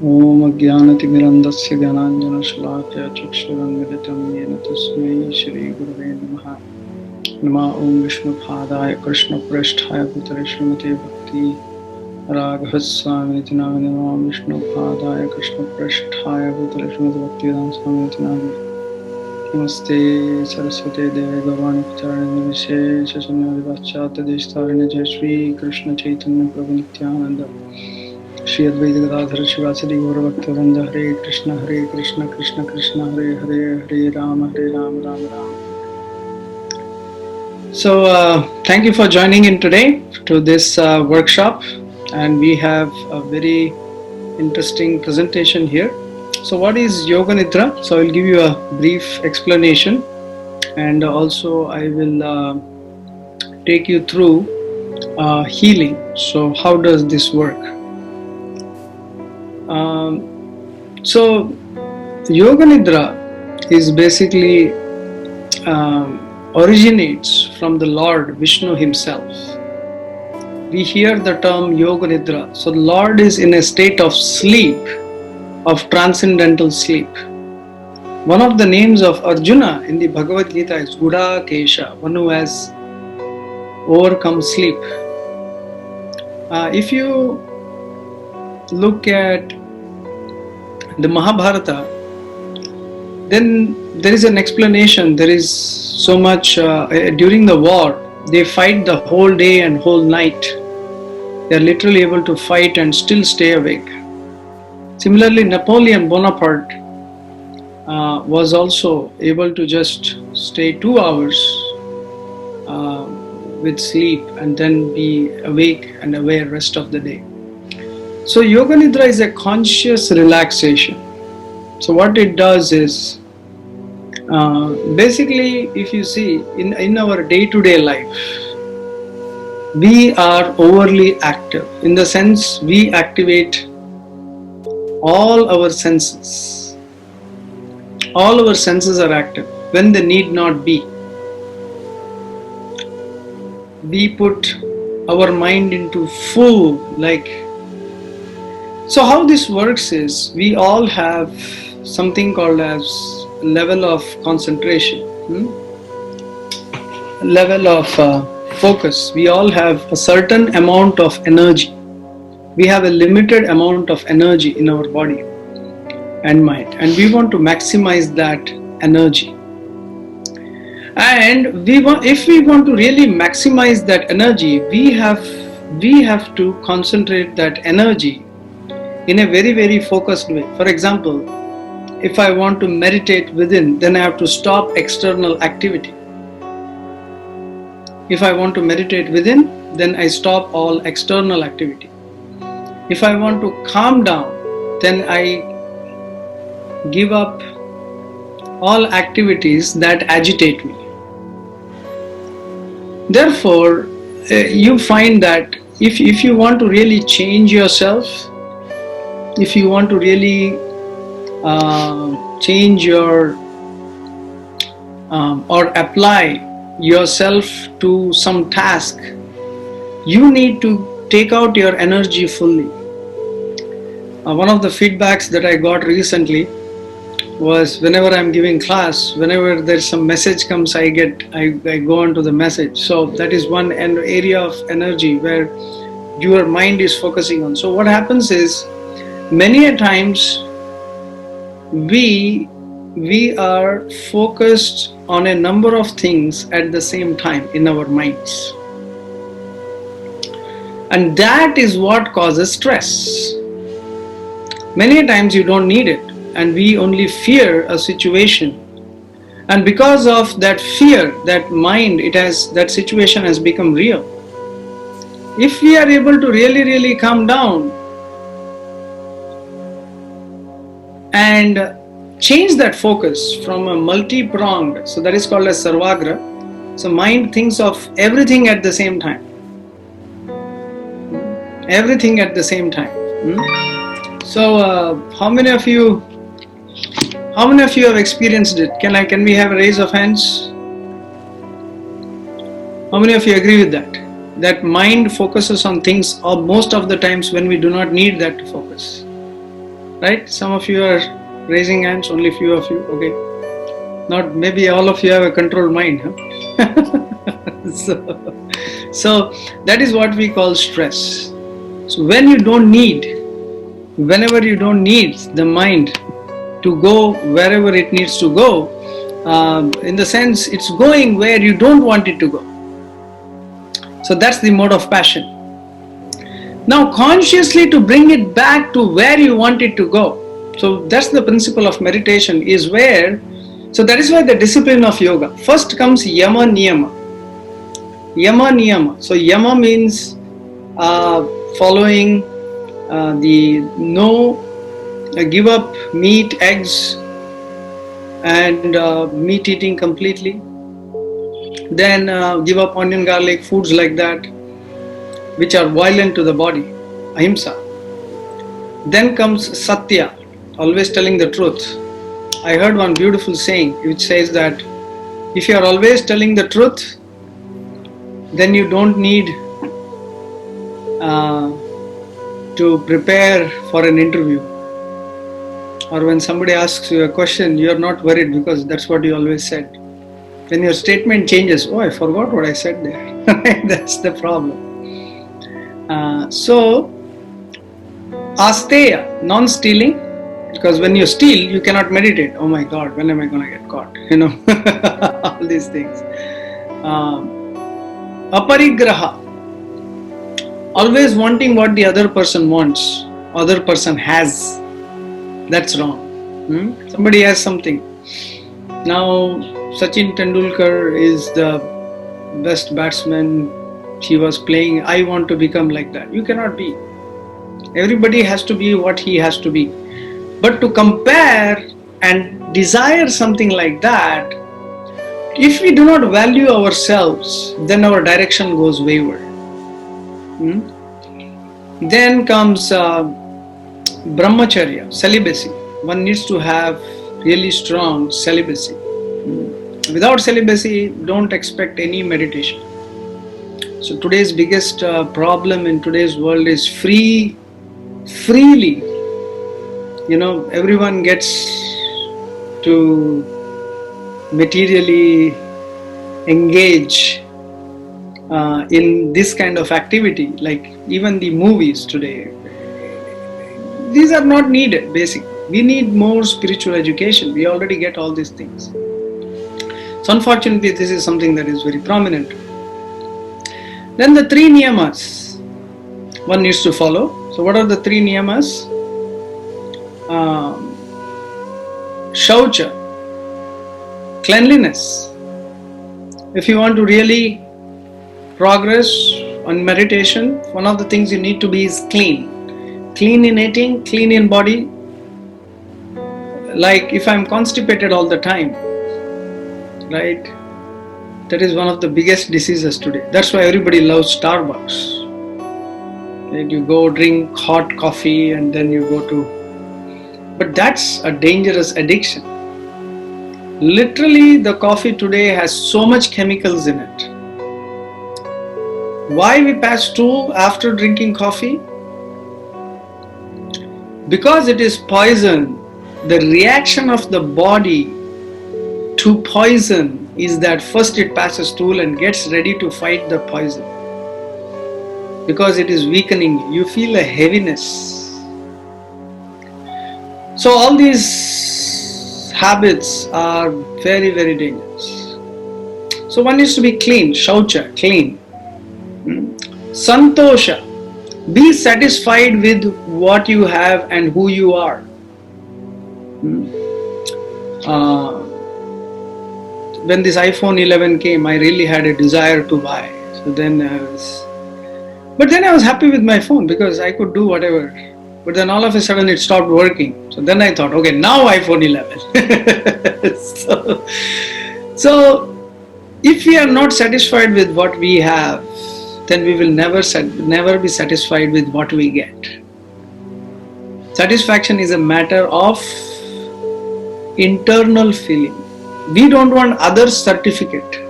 Om Ajnanatimirandasya Gyananjanashalaakaya Chakshurunmilitam Yena Tasmai Shri Gurave Namaha. Nama Om Vishnu Padaya Krishna Prasthaya Bhutale Srimate Bhakti Raghvaswamiti Namine Om Vishnu Padaya Krishna Prasthaya Bhutale Srimate Bhakti Swamiti Namine Namaste Saraswate Deve Gaurani Pacharani Vishesha Sunyadi Vachata Deshtarani Jai Shri Krishna Chaitanya Prabhu Nityananda Shri Advaita Gadadhara Shivasadi Gaura Bhaktivinoda Hare Krishna Krishna Krishna Hare Hare Hare Rama Rama Rama. So thank you for joining in today to this workshop, and we have a very interesting presentation here. So what is Yoga Nidra? So I will give you a brief explanation, and also I will take you through healing. So how does this work? So Yoga Nidra is basically originates from the Lord Vishnu himself. We hear the term Yoga Nidra. So the Lord is in a state of sleep, of transcendental sleep. One of the names of Arjuna in the Bhagavad Gita is Gura Kesha, one who has overcome sleep. If you look at the Mahabharata, then there is an explanation. There is so much during the war, they fight the whole day and whole night. They are literally able to fight and still stay awake. Similarly, Napoleon Bonaparte was also able to just stay 2 hours with sleep and then be awake and aware rest of the day. So Yoga Nidra is a conscious relaxation. So what it does is, basically, if you see in our day-to-day life, we are overly active in the sense we activate all our senses. All our senses are active when they need not be. We put our mind into full, so how this works is, we all have something called as level of concentration, level of focus. We all have a certain amount of energy. We have a limited amount of energy in our body and mind, and we want to maximize that energy. And if we want to really maximize that energy, we have to concentrate that energy in a very, very focused way. For example, if I want to meditate within, then I have to stop external activity. If I want to meditate within, then I stop all external activity. If I want to calm down, then I give up all activities that agitate me. Therefore, you find that if you want to really change yourself, if you want to really change your or apply yourself to some task, you need to take out your energy fully. One of the feedbacks that I got recently was, whenever I'm giving class, whenever there's some message comes, I go on to the message. So that is one area of energy where your mind is focusing on. So what happens is, many a times we are focused on a number of things at the same time in our minds, and that is what causes stress. Many a times you don't need it, and we only fear a situation, and because of that fear, that mind, that situation has become real. If we are able to really calm down and change that focus from a multi-pronged, so that is called as sarvagra. So mind thinks of everything at the same time. Everything at the same time. So how many of you have experienced it? Can we have a raise of hands? How many of you agree with that? That mind focuses on things most of the times when we do not need that to focus. Right? Some of you are raising hands, only few of you. Okay. Not maybe all of you have a controlled mind, huh? So that is what we call stress. So whenever you don't need the mind to go wherever it needs to go, in the sense it's going where you don't want it to go. So that's the mode of passion. Now consciously to bring it back to where you want it to go. So that's the principle of meditation, is where, so that is why the discipline of yoga. First comes yama niyama. Yama niyama. So yama means following the no, give up meat, eggs and meat eating completely. Then give up onion, garlic, foods like that, which are violent to the body, ahimsa. Then comes satya, always telling the truth. I heard one beautiful saying which says that if you are always telling the truth, then you don't need to prepare for an interview. Or when somebody asks you a question, you are not worried because that's what you always said. When your statement changes, oh, I forgot what I said there. That's the problem. So, asteya, non-stealing, because when you steal, you cannot meditate. Oh my God, when am I going to get caught? All these things. Aparigraha, always wanting what the other person wants, other person has. That's wrong. Somebody has something. Now, Sachin Tendulkar is the best batsman. He was playing. I want to become like that. You cannot be. Everybody has to be what he has to be. But to compare and desire something like that, if we do not value ourselves, then our direction goes wayward. Then comes brahmacharya, celibacy. One needs to have really strong celibacy. Without celibacy, don't expect any meditation. So today's biggest problem in today's world is freely, everyone gets to materially engage in this kind of activity, like even the movies today. These are not needed, basically. We need more spiritual education. We already get all these things. So unfortunately, this is something that is very prominent. Then the 3 niyamas one needs to follow. So what are the 3 niyamas? Shaucha, cleanliness. If you want to really progress on meditation, one of the things you need to be is clean. Clean in eating, clean in body. Like if I'm constipated all the time, right? That is one of the biggest diseases today. That's why everybody loves Starbucks. Right? You go drink hot coffee and then you go to... But that's a dangerous addiction. Literally, the coffee today has so much chemicals in it. Why we pass stool after drinking coffee? Because it is poison. The reaction of the body to poison is that first it passes stool and gets ready to fight the poison. Because it is weakening, you feel a heaviness. So all these habits are very, very dangerous. So one needs to be clean, shaucha, clean. Santosha, be satisfied with what you have and who you are. When this iPhone 11 came, I really had a desire to buy. So then I was happy with my phone because I could do whatever. But then all of a sudden it stopped working. So then I thought, okay, now iPhone 11. So if we are not satisfied with what we have, then we will never be satisfied with what we get. Satisfaction is a matter of internal feeling. We don't want others' certificate.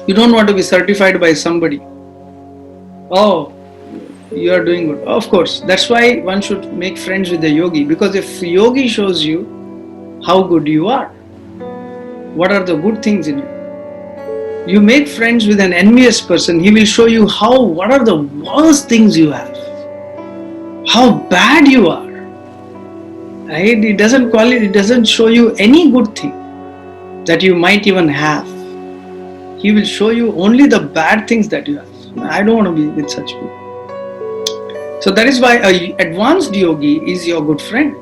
You don't want to be certified by somebody. Oh, you are doing good. Of course, that's why one should make friends with the yogi, because if yogi shows you how good you are, what are the good things in you, you make friends with an envious person, he will show you what are the worst things you have, how bad you are. Right? It doesn't show you any good thing that you might even have. He will show you only the bad things that you have. I don't want to be with such people. So that is why an advanced yogi is your good friend.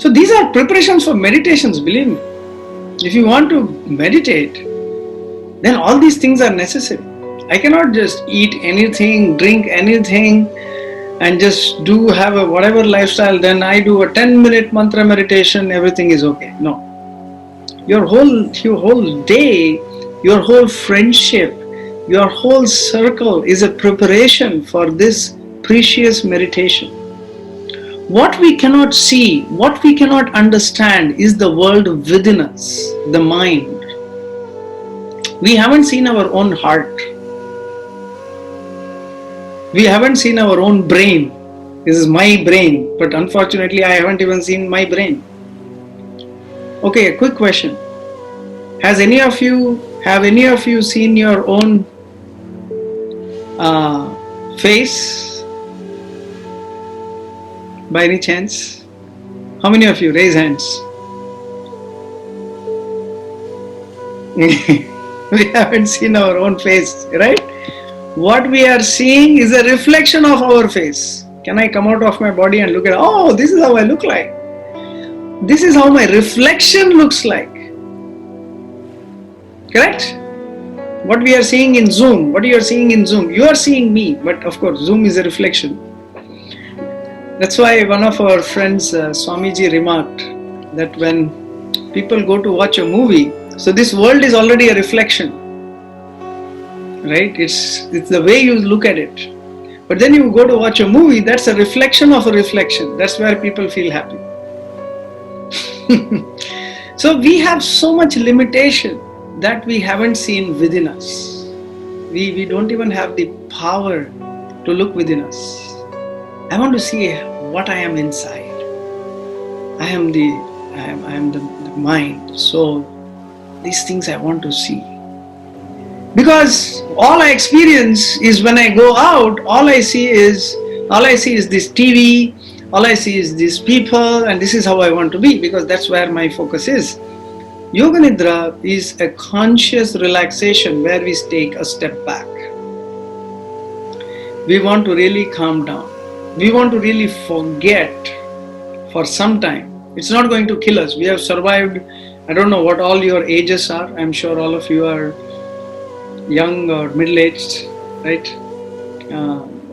So these are preparations for meditations, believe me. If you want to meditate, then all these things are necessary. I cannot just eat anything, drink anything, and just have a whatever lifestyle, then I do a 10-minute mantra meditation, everything is okay. No. Your whole day, your whole friendship, your whole circle is a preparation for this precious meditation. What we cannot see, what we cannot understand is the world within us, the mind. We haven't seen our own heart. We haven't seen our own brain. This is my brain, but unfortunately I haven't even seen my brain. Okay, a quick question. Have any of you seen your own face by any chance? How many of you? Raise hands. We haven't seen our own face, right? What we are seeing is a reflection of our face. Can I come out of my body and look at, oh, this is how I look like. This is how my reflection looks like. Correct? What we are seeing in Zoom, what you are seeing in Zoom, you are seeing me, but of course Zoom is a reflection. That's why one of our friends, Swamiji, remarked that when people go to watch a movie, so this world is already a reflection, right? It's the way you look at it. But then you go to watch a movie, that's a reflection of a reflection. That's where people feel happy. So we have so much limitation that we haven't seen within us. We don't even have the power to look within us. I want to see what I am inside. I am the mind. So these things I want to see. Because all I experience is when I go out, all I see is this TV, all I see is these people, and this is how I want to be, because that's where my focus is. Yoga Nidra is a conscious relaxation where we take a step back. We want to really calm down. We want to really forget for some time. It's not going to kill us. We have survived. I don't know what all your ages are. I'm sure all of you are young or middle-aged, right?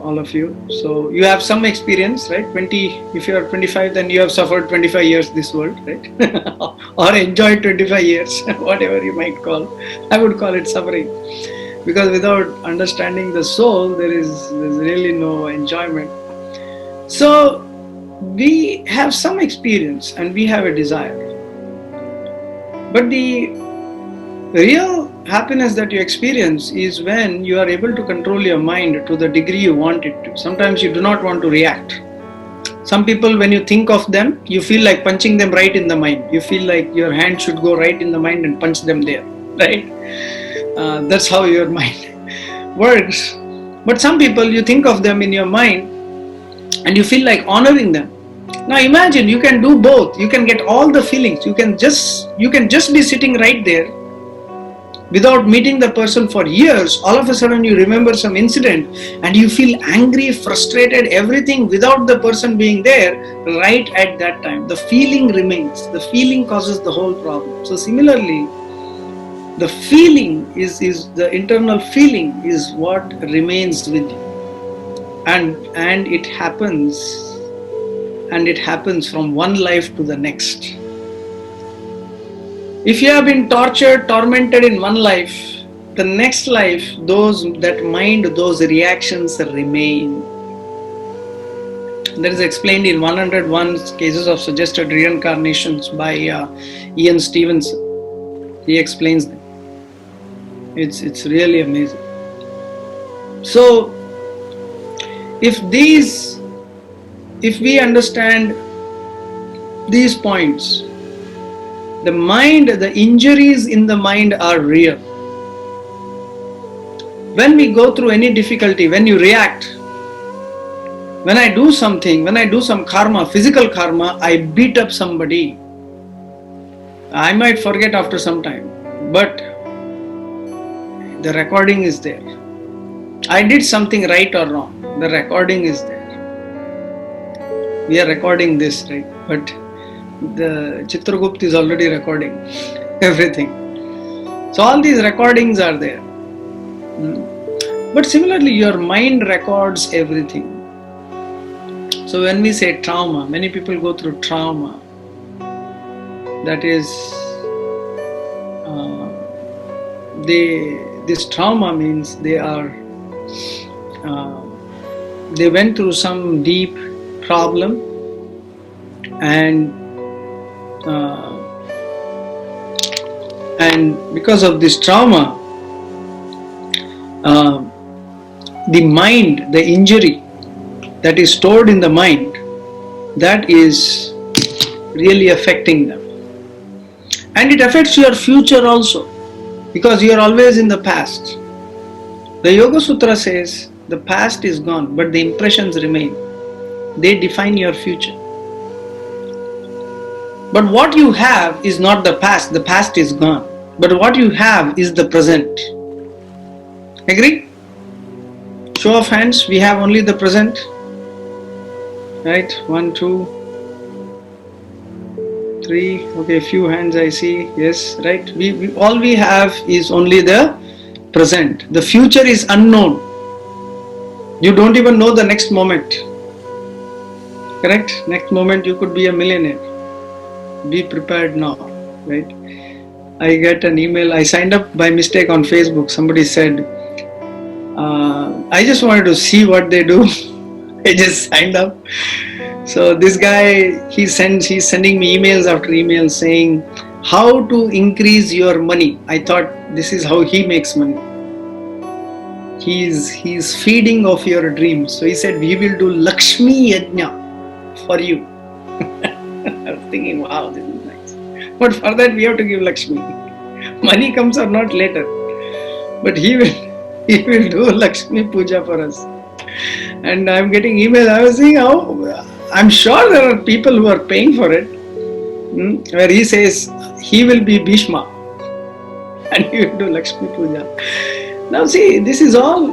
All of you. So you have some experience, right? If you are 25, then you have suffered 25 years this world, right? Or enjoyed 25 years, whatever you might call. I would call it suffering. Because without understanding the soul, there's really no enjoyment. So we have some experience and we have a desire. But the real happiness that you experience is when you are able to control your mind to the degree you want it to. Sometimes you do not want to react. Some people, when you think of them, you feel like punching them right in the mind. You feel like your hand should go right in the mind and punch them there, right? That's how your mind works. But some people, you think of them in your mind and you feel like honoring them. Now imagine you can do both. You can get all the feelings. You can just be sitting right there without meeting the person for years. All of a sudden you remember some incident and you feel angry, frustrated, everything without the person being there right at that time. The feeling remains. The feeling causes the whole problem. So similarly, the feeling is the internal feeling is what remains with you. And it happens from one life to the next. If you have been tortured, tormented in one life, the next life, those reactions remain. That is explained in 101 Cases of Suggested Reincarnations by Ian Stevenson. He explains them. It's really amazing. So if we understand these points, the mind, the injuries in the mind are real. When we go through any difficulty, when you react, when I do something, when I do some karma, physical karma, I beat up somebody, I might forget after some time, but the recording is there. I did something right or wrong, the recording is there. We are recording this, right? But the Chitragupta is already recording everything. So all these recordings are there. But similarly, your mind records everything. So when we say trauma, many people go through trauma. That is, this trauma means they went through some deep problem, and because of this trauma, the mind, the injury that is stored in the mind, that is really affecting them. And it affects your future also, because you are always in the past. The Yoga Sutra says the past is gone, but the impressions remain. They define your future. But what you have is not the past is gone. But what you have is the present. Agree? Show of hands, we have only the present. Right? 1, 2, 3. Okay, few hands I see. Yes, right? All we have is only the present. The future is unknown. You don't even know the next moment. Correct? Next moment you could be a millionaire. Be prepared now. Right? I get an email. I signed up by mistake on Facebook. Somebody said, I just wanted to see what they do. I just signed up. So this guy, he's sending me emails after emails saying how to increase your money. I thought this is how he makes money. He's feeding off your dreams. So he said, we will do Lakshmi Yajna for you. I was thinking, wow, this is nice. But for that we have to give Lakshmi. Money comes or not later. But he will do Lakshmi Puja for us. And I'm getting emails. I was saying, I'm sure there are people who are paying for it. Where he says he will be Bhishma and he will do Lakshmi Puja. Now see, this is all.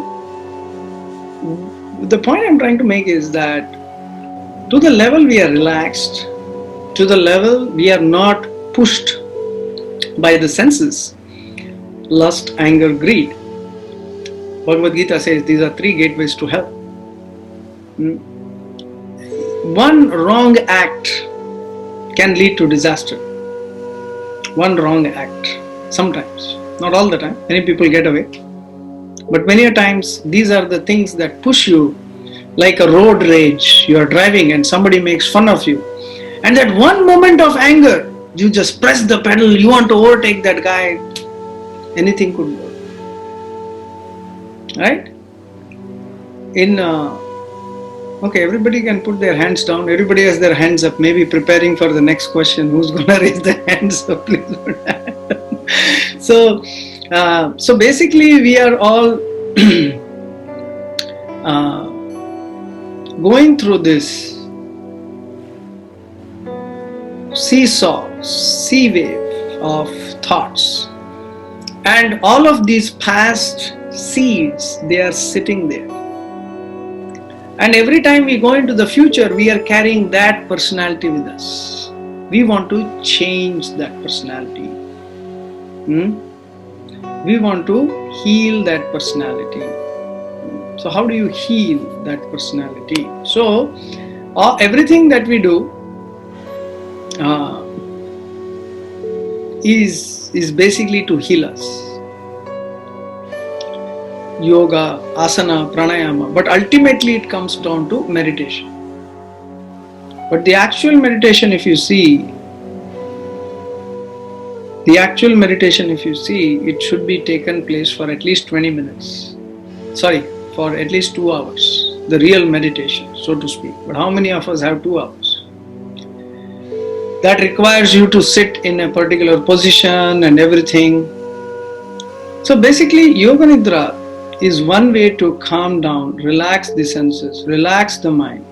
The point I'm trying to make is that to the level we are relaxed, to the level we are not pushed by the senses, lust, anger, greed. Bhagavad Gita says these are 3 gateways to hell. One wrong act can lead to disaster. One wrong act. Sometimes. Not all the time. Many people get away. But many a times these are the things that push you, like a road rage. You are driving and somebody makes fun of you. And that one moment of anger, you just press the pedal, you want to overtake that guy. Anything could work. Right? Okay, everybody can put their hands down. Everybody has their hands up, maybe preparing for the next question. Who's going to raise their hands? So please put So basically we are all going through this seesaw, sea wave of thoughts. And all of these past seeds, they are sitting there. And every time we go into the future, we are carrying that personality with us. We want to change that personality. We want to heal that personality. So how do you heal that personality? So everything that we do is basically to heal us. Yoga, asana, pranayama, but ultimately it comes down to meditation. But the actual meditation, if you see, it should be taken place for at least 20 minutes. Sorry, for at least 2 hours, the real meditation, so to speak. But how many of us have 2 hours? That requires you to sit in a particular position and everything. So basically, Yoga Nidra is one way to calm down, relax the senses, relax the mind,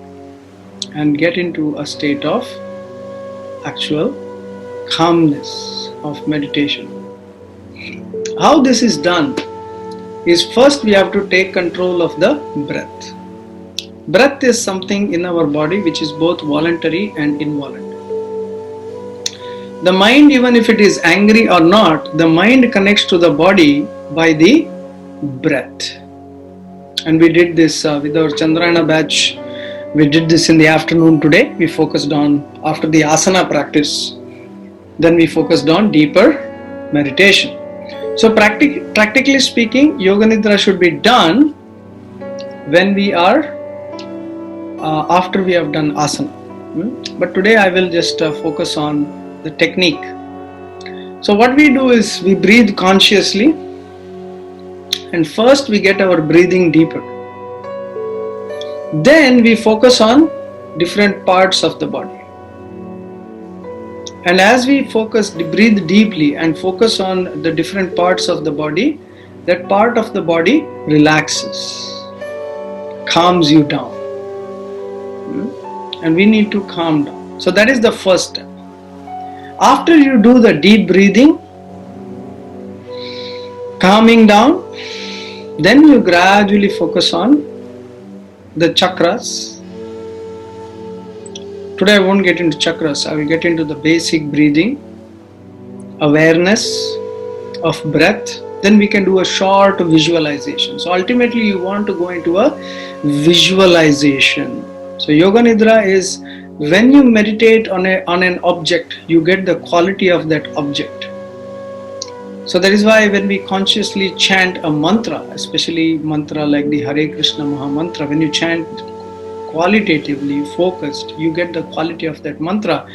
and get into a state of actual calmness of meditation. How this is done is, first we have to take control of the breath. Breath is something in our body which is both voluntary and involuntary. The mind, even if it is angry or not, the mind connects to the body by the breath. And we did this with our Chandrayana batch. We did this in the afternoon today. We focused on, after the asana practice, then we focused on deeper meditation. So practically speaking, Yoga Nidra should be done when we are, after we have done asana. But today I will just focus on the technique. So what we do is we breathe consciously, and first we get our breathing deeper. Then we focus on different parts of the body. And as we breathe deeply and focus on the different parts of the body, that part of the body relaxes, calms you down. And we need to calm down. So that is the first step. After you do the deep breathing, calming down, then you gradually focus on the chakras. Today I won't get into chakras, I will get into the basic breathing, awareness of breath. Then we can do a short visualization. So ultimately you want to go into a visualization. So Yoga Nidra is when you meditate on an object, you get the quality of that object. So that is why when we consciously chant a mantra, especially mantra like the Hare Krishna Maha Mantra, when you chant qualitatively focused, you get the quality of that mantra.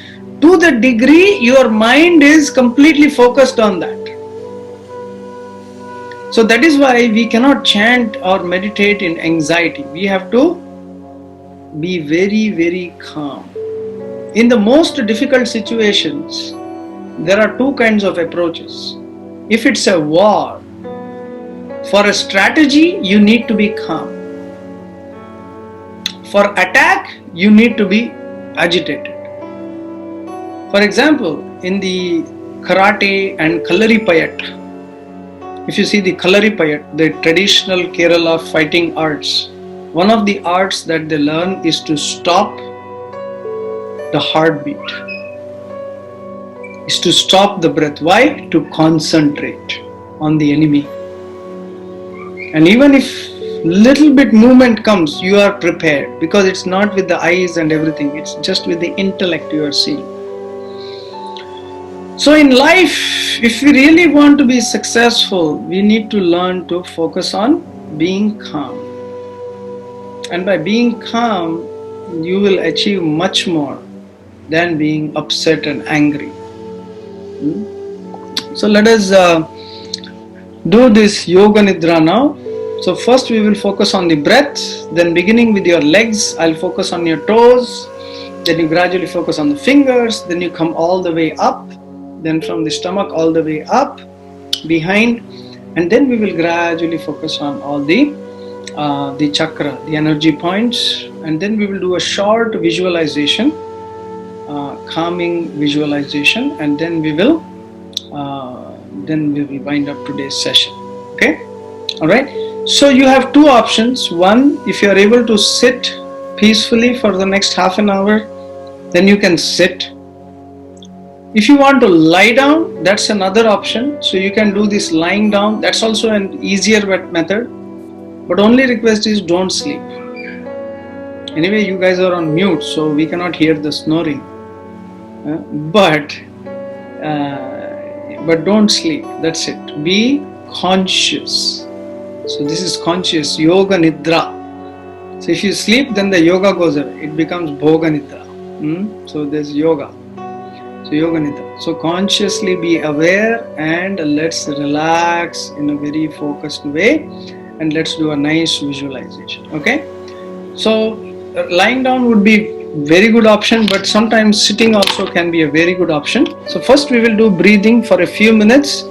To the degree your mind is completely focused on that. So that is why we cannot chant or meditate in anxiety. We have to be very, very calm. In the most difficult situations, there are two kinds of approaches. If it's a war, for a strategy, you need to be calm. For attack, you need to be agitated. For example, in the karate and Kalaripayat, if you see the Kalaripayat, the traditional Kerala fighting arts, one of the arts that they learn is to stop the heartbeat, is to stop the breath. Why? To concentrate on the enemy. And even if little bit movement comes, you are prepared, because it's not with the eyes and everything, it's just with the intellect you are seeing. So in life, if we really want to be successful, we need to learn to focus on being calm. And by being calm, you will achieve much more than being upset and angry. So let us do this Yoga Nidra now. So first we will focus on the breath, then beginning with your legs, I'll focus on your toes, then you gradually focus on the fingers, then you come all the way up, then from the stomach all the way up, behind, and then we will gradually focus on all the chakra, the energy points, and then we will do a short visualization, calming visualization, and then we will wind up today's session. Okay, all right. So you have two options. One, if you are able to sit peacefully for the next half an hour, then you can sit. If you want to lie down, that's another option. So you can do this lying down. That's also an easier method. But only request is don't sleep. Anyway, you guys are on mute, so we cannot hear the snoring. But don't sleep. That's it. Be conscious. So this is conscious Yoga Nidra. So if you sleep, then the yoga goes away. It becomes Bhoga Nidra. So there's yoga. So Yoga Nidra. So consciously be aware and let's relax in a very focused way. and let's do a nice visualization. Okay, so lying down would be very good option, but sometimes sitting also can be a very good option. So first we will do breathing for a few minutes,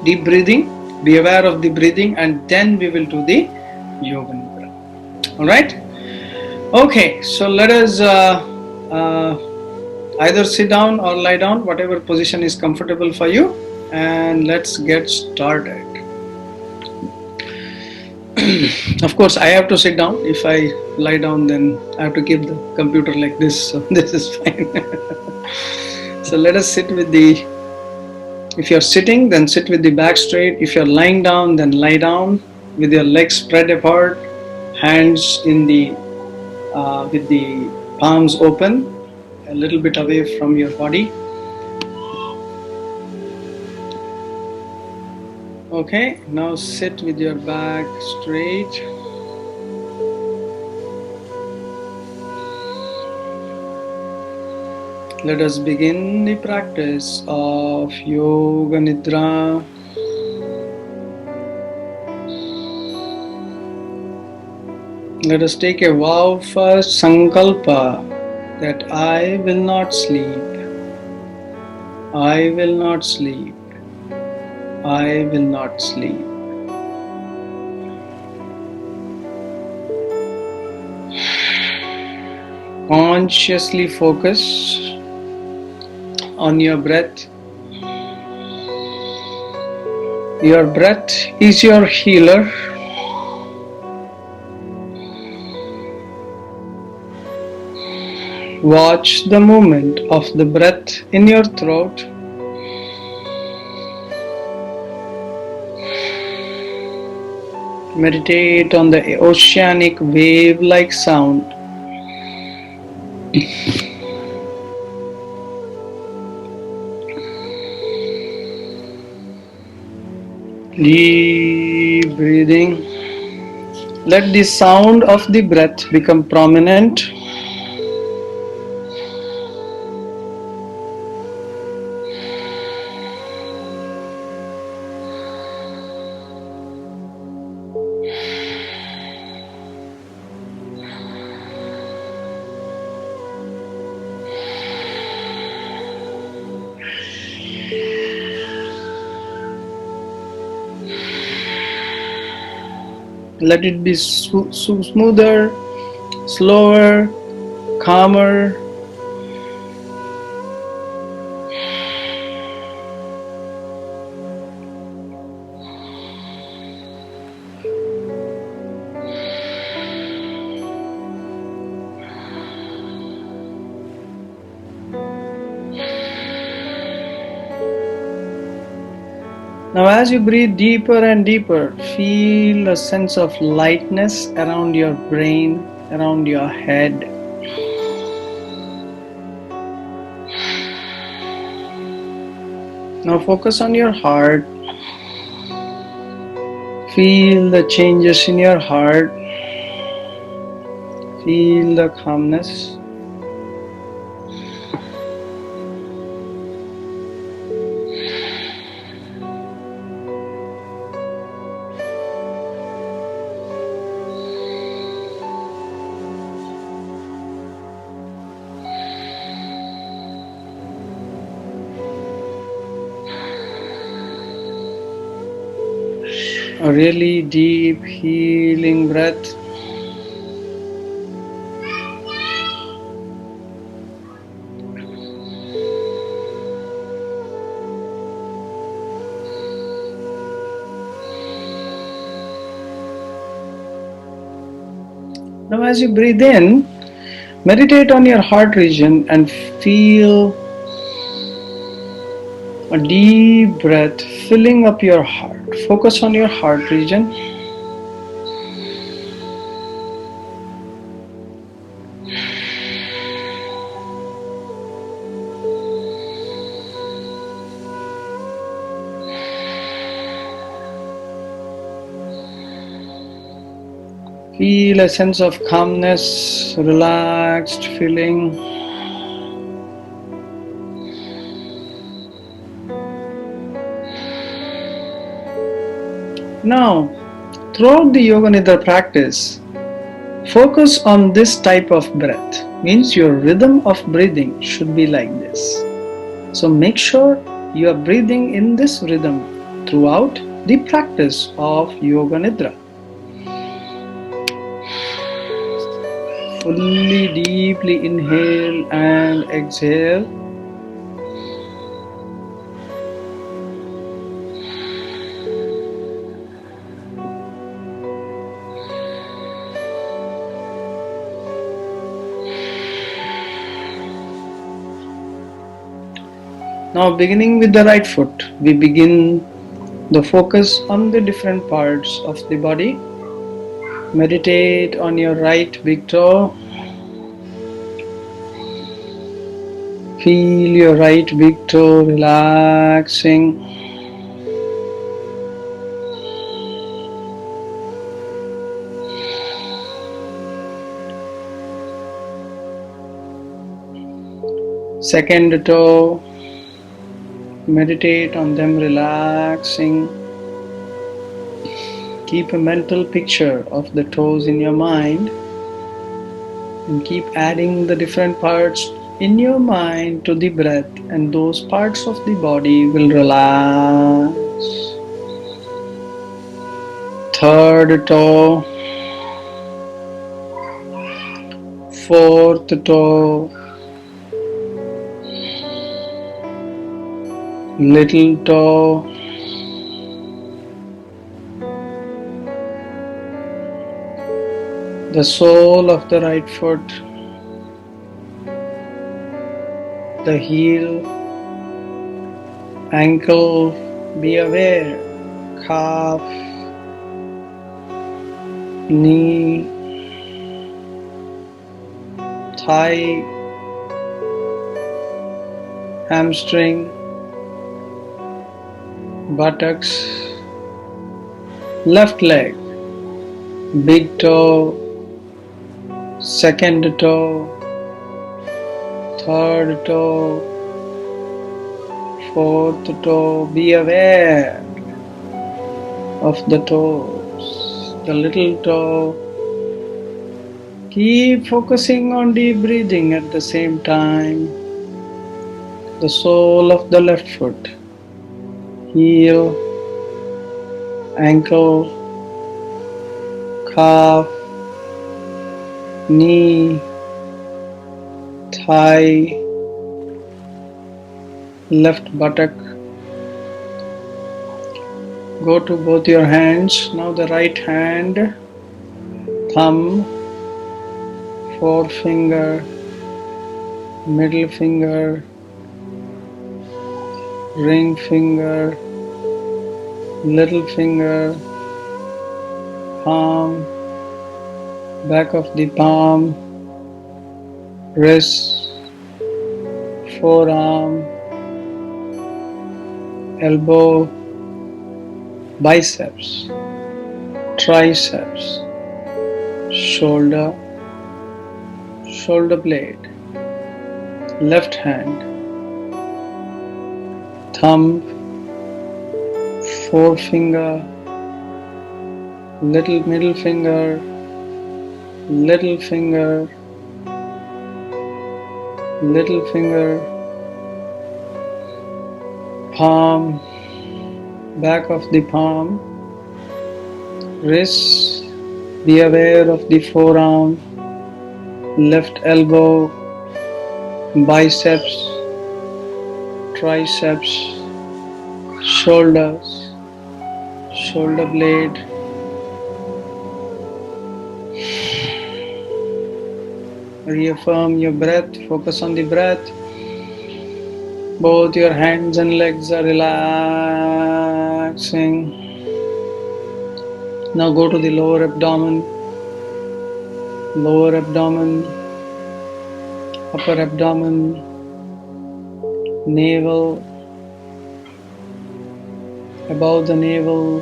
deep breathing, be aware of the breathing, and then we will do the yoga nidra. All right. Okay, so let us either sit down or lie down, whatever position is comfortable for you, and let's get started. Of course, I have to sit down. If I lie down, then I have to keep the computer like this, so this is fine. So let us sit with the, if you're sitting, then sit with the back straight. If you're lying down, then lie down with your legs spread apart, hands in the with the palms open, a little bit away from your body. Okay, now sit with your back straight. Let us begin the practice of Yoga Nidra. Let us take a vow first, Sankalpa, that I will not sleep. I will not sleep. I will not sleep. Consciously focus on your breath. Your breath is your healer. Watch the movement of the breath in your throat. Meditate on the oceanic wave-like sound. Deep breathing. Let the sound of the breath become prominent. Let it be smoother, slower, calmer. Now as you breathe deeper and deeper, feel a sense of lightness around your brain, around your head. Now focus on your heart. Feel the changes in your heart. Feel the calmness. A really deep healing breath. Now as you breathe in, meditate on your heart region and feel a deep breath filling up your heart. Focus on your heart region. Feel a sense of calmness, relaxed feeling. Now, Throughout the Yoga Nidra practice, focus on this type of breath. Means your rhythm of breathing should be like this. So make sure you are breathing in this rhythm throughout the practice of Yoga Nidra. Fully, deeply inhale and exhale. Now beginning with the right foot, we begin the focus on the different parts of the body. Meditate on your right big toe. Feel your right big toe relaxing. Second toe. Meditate on them relaxing. Keep a mental picture of the toes in your mind and keep adding the different parts in your mind to the breath, and those parts of the body will relax. Third toe, fourth toe, little toe, the sole of the right foot, the heel, ankle, be aware, calf, knee, thigh, hamstring, buttocks, left leg, big toe, second toe, third toe, fourth toe. Be aware of the toes, the little toe. Keep focusing on deep breathing at the same time. The sole of the left foot, heel, ankle, calf, knee, thigh, left buttock. Go to both your hands. Now the right hand, thumb, forefinger, middle finger, ring finger, little finger, palm, back of the palm, wrist, forearm, elbow, biceps, triceps, shoulder, shoulder blade, left hand, thumb, forefinger, little middle finger, little finger, little finger, palm, back of the palm, wrist, be aware of the forearm, left elbow, biceps, triceps, shoulders, shoulder blade, reaffirm your breath, focus on the breath. Both your hands and legs are relaxing. Now go to the lower abdomen, upper abdomen, navel, above the navel,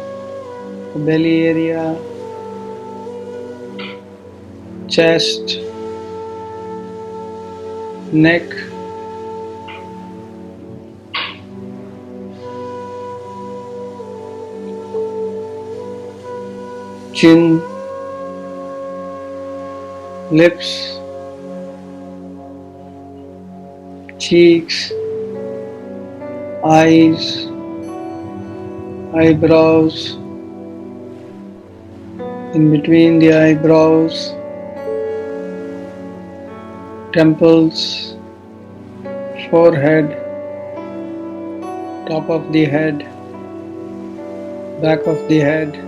the belly area, chest, neck, chin, lips, cheeks, eyes, eyebrows, in between the eyebrows, temples, forehead, top of the head, back of the head,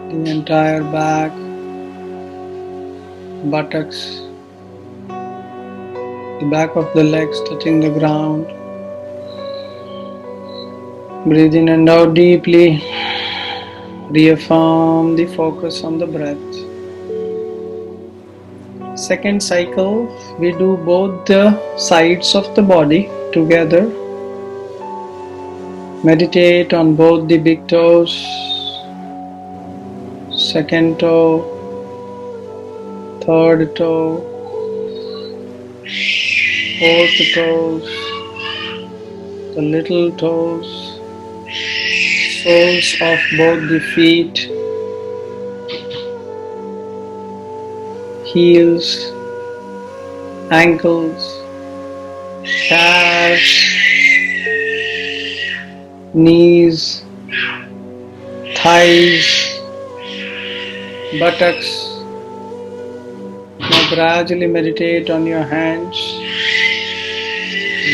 the entire back, buttocks, the back of the legs touching the ground. Breathe in and out deeply. Reaffirm the focus on the breath. Second cycle, we do both the sides of the body together. Meditate on both the big toes, second toe, third toe, fourth toes, the little toes, soles of both the feet, heels, ankles, calves, knees, thighs, buttocks. Now gradually meditate on your hands,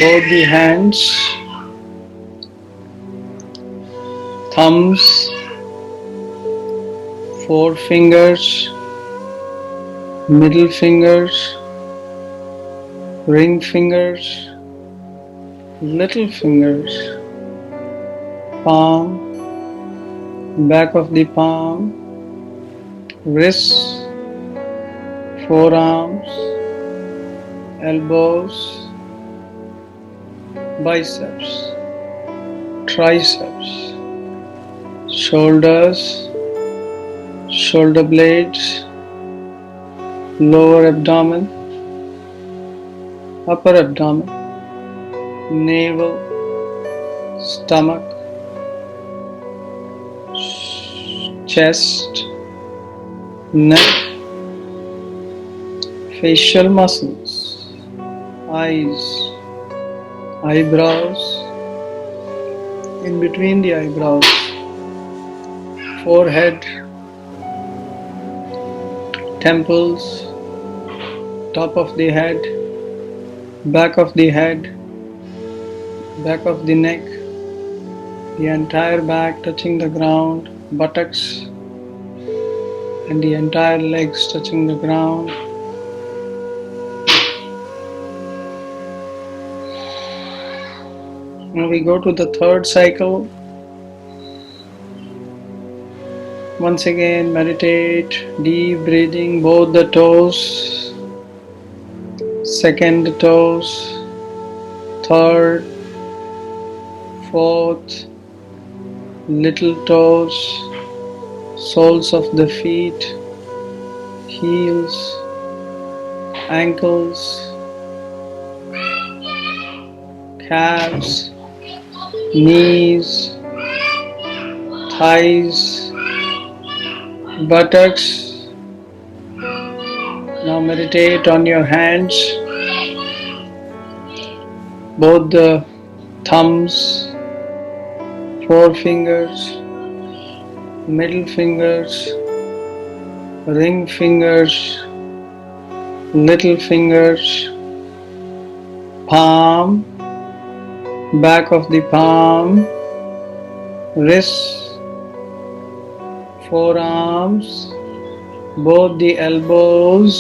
both the hands, thumbs, four fingers, middle fingers, ring fingers, little fingers, palm, back of the palm, wrists, forearms, elbows, biceps, triceps, shoulders, shoulder blades, lower abdomen, upper abdomen, navel, stomach, chest, neck, facial muscles, eyes, eyebrows, in between the eyebrows, forehead, temples, top of the head, back of the head, back of the neck, the entire back touching the ground, buttocks, and the entire legs touching the ground. Now we go to the third cycle. Once again, meditate, deep breathing, both the toes, second toes, third, fourth, little toes, soles of the feet, heels, ankles, calves, knees, thighs, buttocks. Now meditate on your hands, both the thumbs, four fingers, middle fingers, ring fingers, little fingers, palm, back of the palm, wrists, forearms, both the elbows,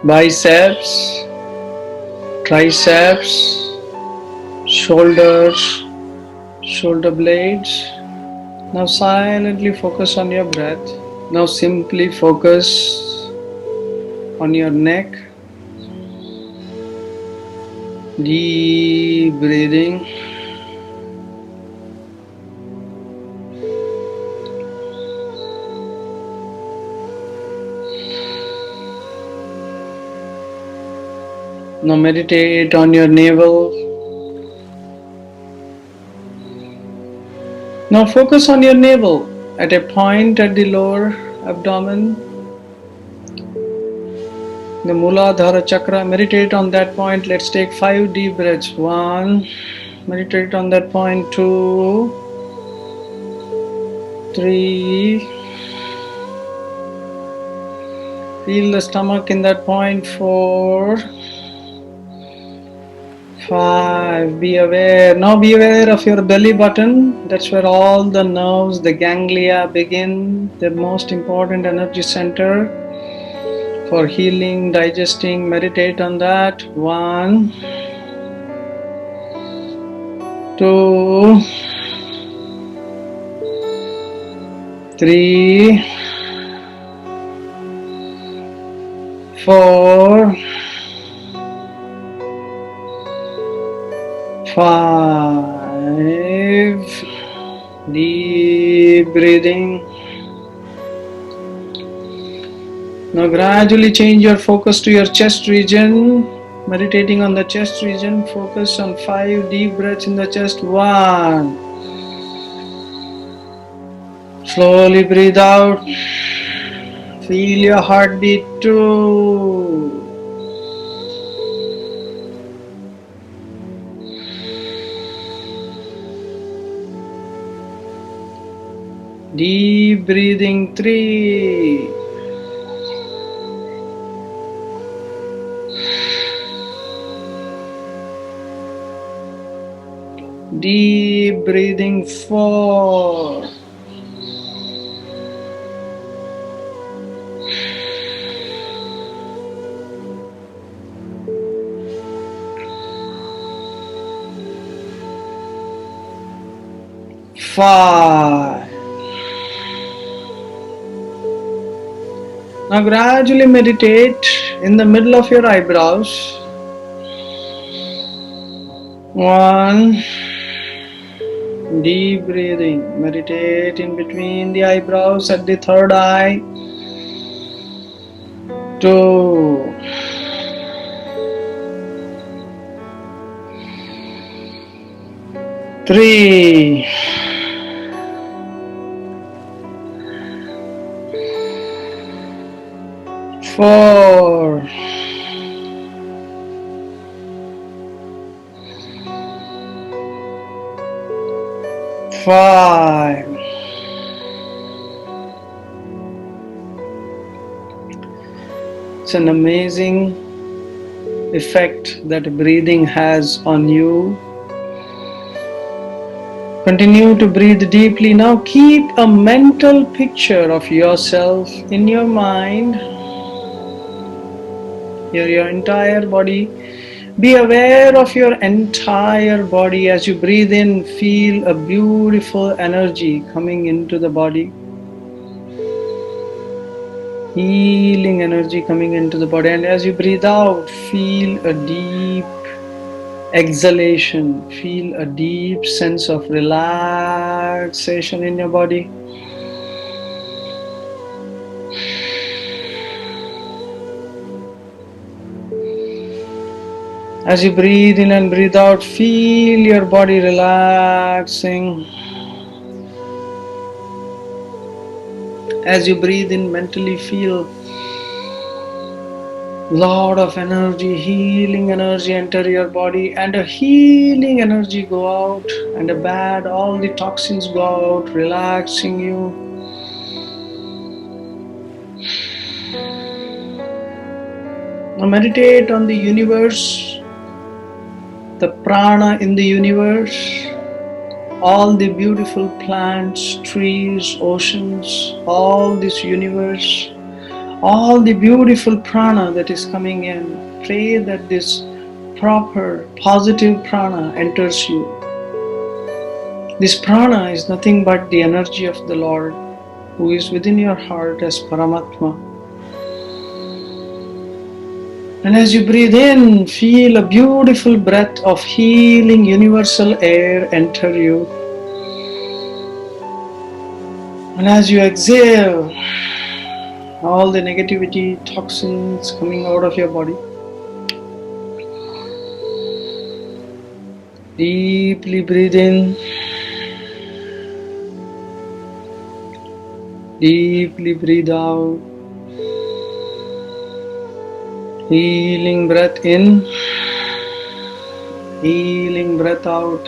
biceps, triceps, shoulders, shoulder blades. Now silently focus on your breath. Now simply focus on your neck. Deep breathing. Now meditate on your navel, Now focus on your navel at a point at the lower abdomen, the Muladhara chakra. Meditate on that point. Let's take 5 deep breaths. 1. Meditate on that point. 2, 3. Feel the stomach in that point. 4, 5. Be aware. Now be aware of your belly button. That's where all the nerves, the ganglia begin. The most important energy center for healing, digesting. Meditate on that. 1, 2, 3, 4, 5. Deep breathing. Now gradually change your focus to your chest region. Meditating on the chest region. Focus on 5 deep breaths in the chest. 1. Slowly breathe out. Feel your heartbeat. 2. Deep breathing. 3. Deep breathing. 4. Five. Now gradually meditate in the middle of your eyebrows. 1. Deep breathing. Meditate in between the eyebrows at the third eye. 2. 3. 4. 5. It's an amazing effect that breathing has on you. Continue to breathe deeply. Now keep a mental picture of yourself in your mind. Your entire body. Be aware of your entire body. As you breathe in, feel a beautiful energy coming into the body. Healing energy coming into the body. And as you breathe out, feel a deep exhalation. Feel a deep sense of relaxation in your body. As you breathe in and breathe out, feel your body relaxing. As you breathe in, mentally feel lot of energy, healing energy enter your body, and a healing energy go out, and a bad, all the toxins go out, relaxing you. Now meditate on the universe, the prana in the universe, all the beautiful plants, trees, oceans, all this universe, all the beautiful prana that is coming in. Pray that this proper, positive prana enters you. This prana is nothing but the energy of the Lord who is within your heart as Paramatma. And as you breathe in, feel a beautiful breath of healing universal air enter you. And as you exhale, all the negativity, toxins coming out of your body. Deeply breathe in. Deeply breathe out. Healing breath in. Healing breath out.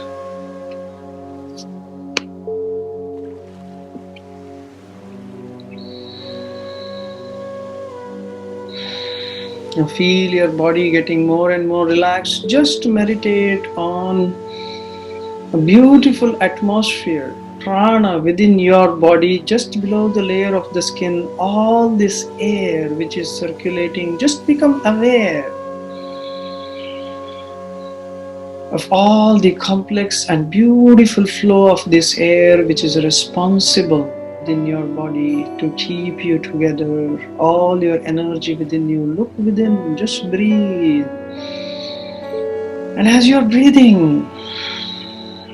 Now feel your body getting more and more relaxed. Just meditate on a beautiful atmosphere, prana within your body, just below the layer of the skin. All this air which is circulating, just become aware of all the complex and beautiful flow of this air which is responsible within your body to keep you together, all your energy within you. Look within, just breathe. And as you're breathing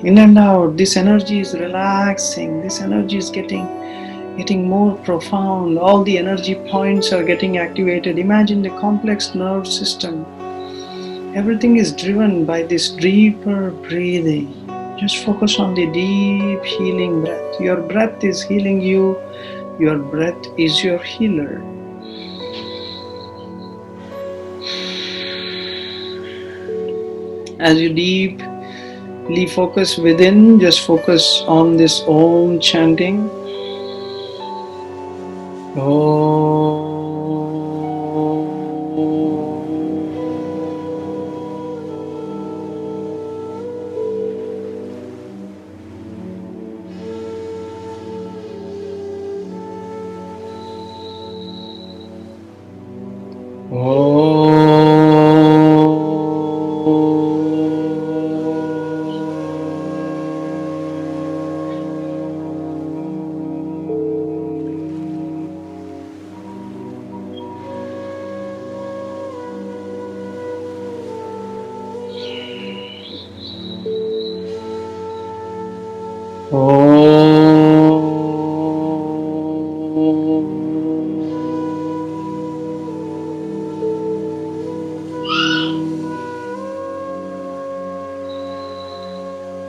in and out, this energy is relaxing, this energy is getting more profound. All the energy points are getting activated. Imagine the complex nerve system. Everything is driven by this deeper breathing. Just focus on the deep healing breath. Your breath is healing you. Your breath is your healer. As you deeply focus within, just focus on this Om chanting. Om.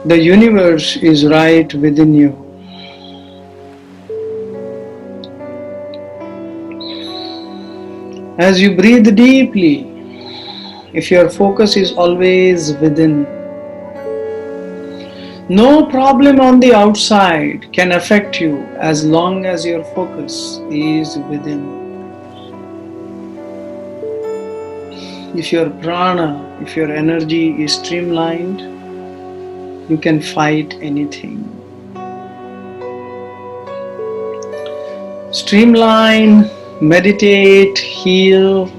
The universe is right within you. As you breathe deeply, if your focus is always within, no problem on the outside can affect you as long as your focus is within. If your prana, if your energy is streamlined, you can fight anything. Streamline, meditate, heal.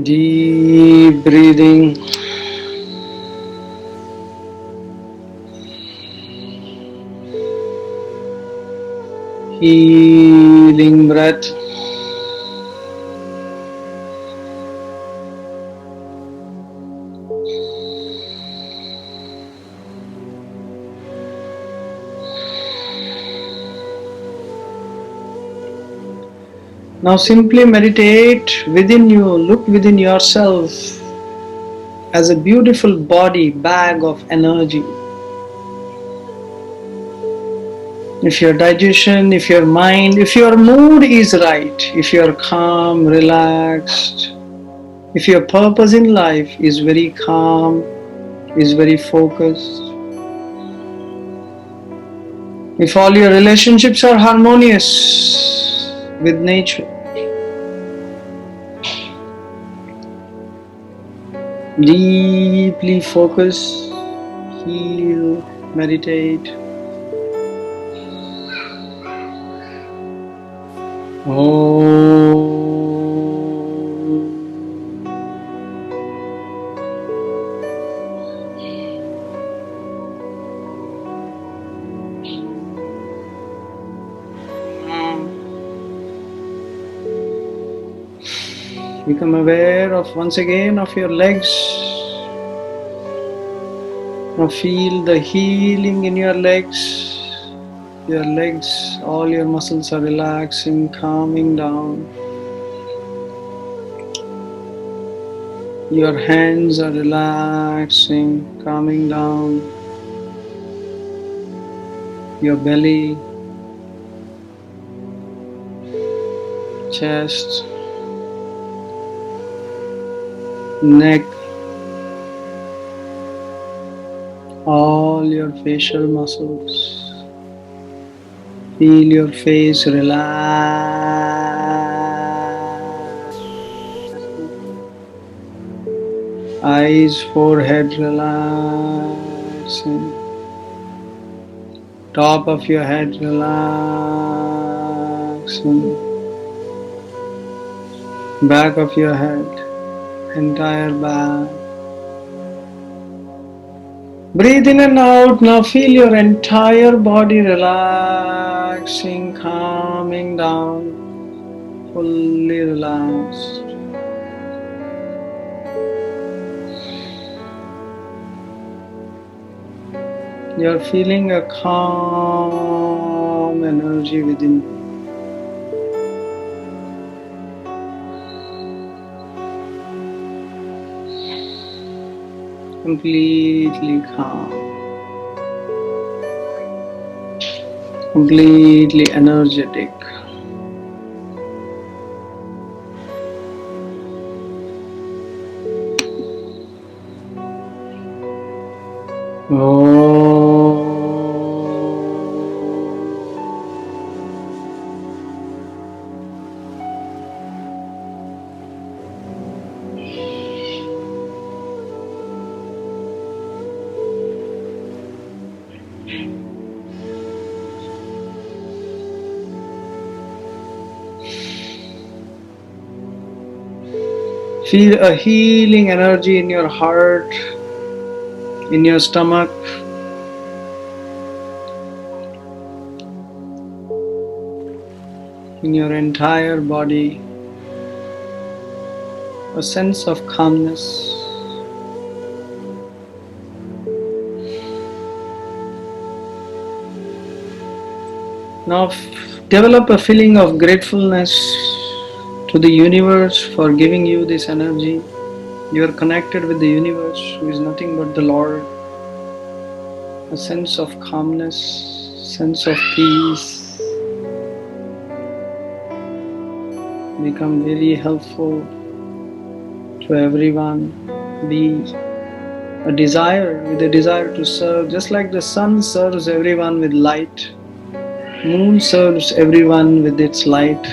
Deep breathing. Healing breath. Now simply meditate within you, look within yourself as a beautiful body, bag of energy. If your digestion, if your mind, if your mood is right, if you are calm, relaxed, if your purpose in life is very calm, is very focused, if all your relationships are harmonious with nature, deeply focus, heal, meditate. Become aware of once again of your legs. Now feel the healing in your legs. Your legs, all your muscles are relaxing, calming down. Your hands are relaxing, calming down. Your belly, chest, neck, all your facial muscles. Feel your face relax. Eyes, forehead relaxing. Top of your head relaxing. Back of your head, entire back. Breathe in and out. Now feel your entire body relaxing, calming down, fully relaxed. You're feeling a calm energy within you. Completely calm. Completely energetic. Feel a healing energy in your heart, in your stomach. In your entire body, a sense of calmness. Now develop a feeling of gratefulness to the universe for giving you this energy. You are connected with the universe, who is nothing but the Lord. A sense of calmness, sense of peace. Become very helpful to everyone. Be a desire, with a desire to serve, just like the sun serves everyone with light. Moon serves everyone with its light.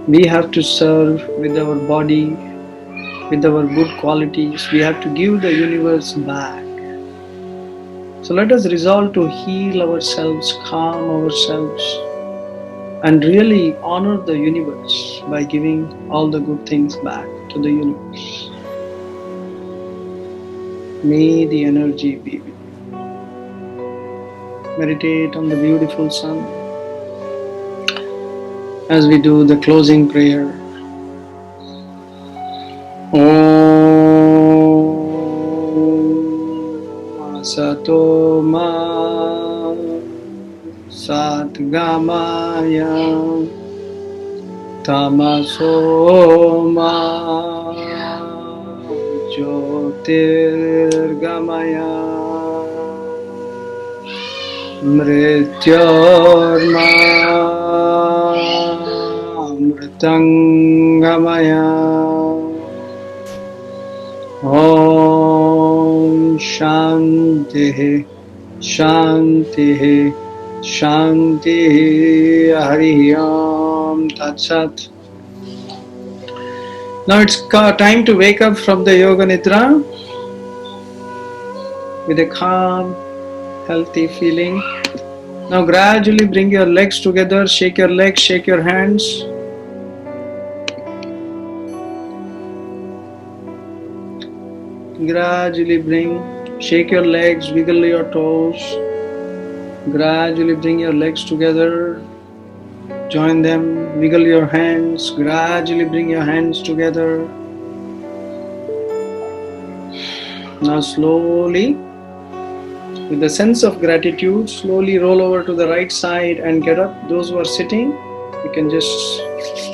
We have to serve with our body, with our good qualities. We have to give the universe back. So let us resolve to heal ourselves, calm ourselves, and really honor the universe by giving all the good things back to the universe. May the energy be with you. Meditate on the beautiful sun as we do the closing prayer. Om Asato Ma Satgamaya Tamaso Ma Jyotirgamaya Mrityorma Mritangamaya. Om Shanti Shanti Shanti. Hari Om Tat Sat. Now it's time to wake up from the Yoga Nidra with a calm, healthy feeling. Now gradually bring your legs together, shake your legs, shake your hands. Gradually shake your legs, wiggle your toes. Gradually bring your legs together, Join them, wiggle your hands, gradually bring your hands together. Now slowly, with a sense of gratitude, slowly roll over to the right side and get up. Those who are sitting, you can just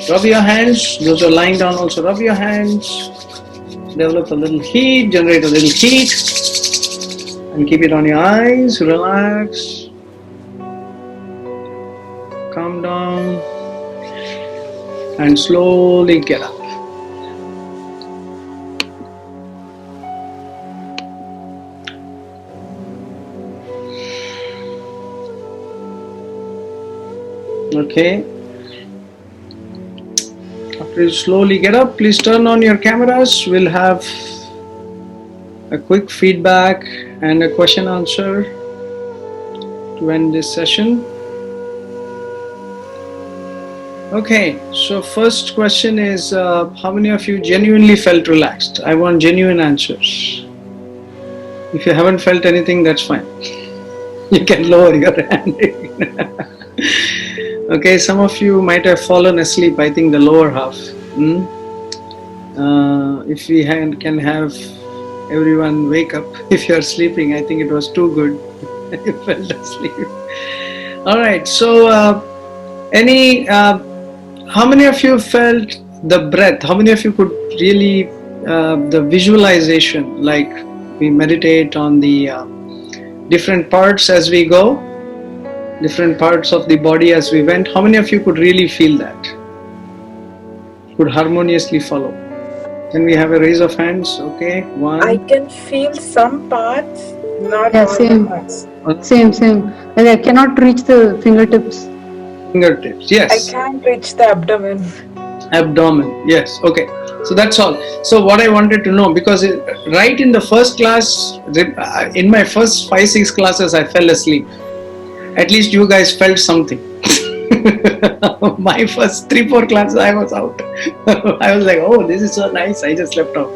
rub your hands. Those who are lying down, also rub your hands. Develop a little heat, generate a little heat, and keep it on your eyes. Relax. Calm down. And slowly get up. Okay. After you slowly get up, please turn on your cameras. We'll have a quick feedback and a question answer to end this session. Okay, so first question is how many of you genuinely felt relaxed? I want genuine answers. If you haven't felt anything, that's fine. You can lower your hand. Okay, some of you might have fallen asleep, I think the lower half. If we can have everyone wake up if you are sleeping, I think it was too good. You fell asleep. Alright, so how many of you felt the breath? How many of you could really, the visualization, like we meditate on the different parts as we go? Different parts of the body as we went. How many of you could really feel that? Could harmoniously follow? Can we have a raise of hands? Okay, one. I can feel some parts, not all the parts. Same. Like I cannot reach the fingertips. Fingertips, yes. I can't reach the abdomen. Abdomen, yes. Okay, so that's all. So what I wanted to know, because right in the first class, in my first 5-6 classes, I fell asleep. At least you guys felt something. My first 3-4 classes, I was out. I was like, oh, this is so nice. I just slept off.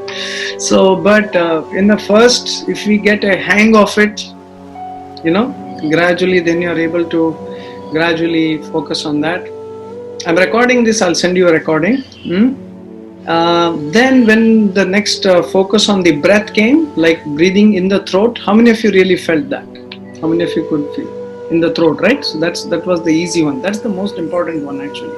So, but in the first, if we get a hang of it, gradually, then you're able to gradually focus on that. I'm recording this. I'll send you a recording. Then when the next focus on the breath came, like breathing in the throat, how many of you really felt that? How many of you could feel? In the throat, right? So that was the easy one. That's the most important one actually.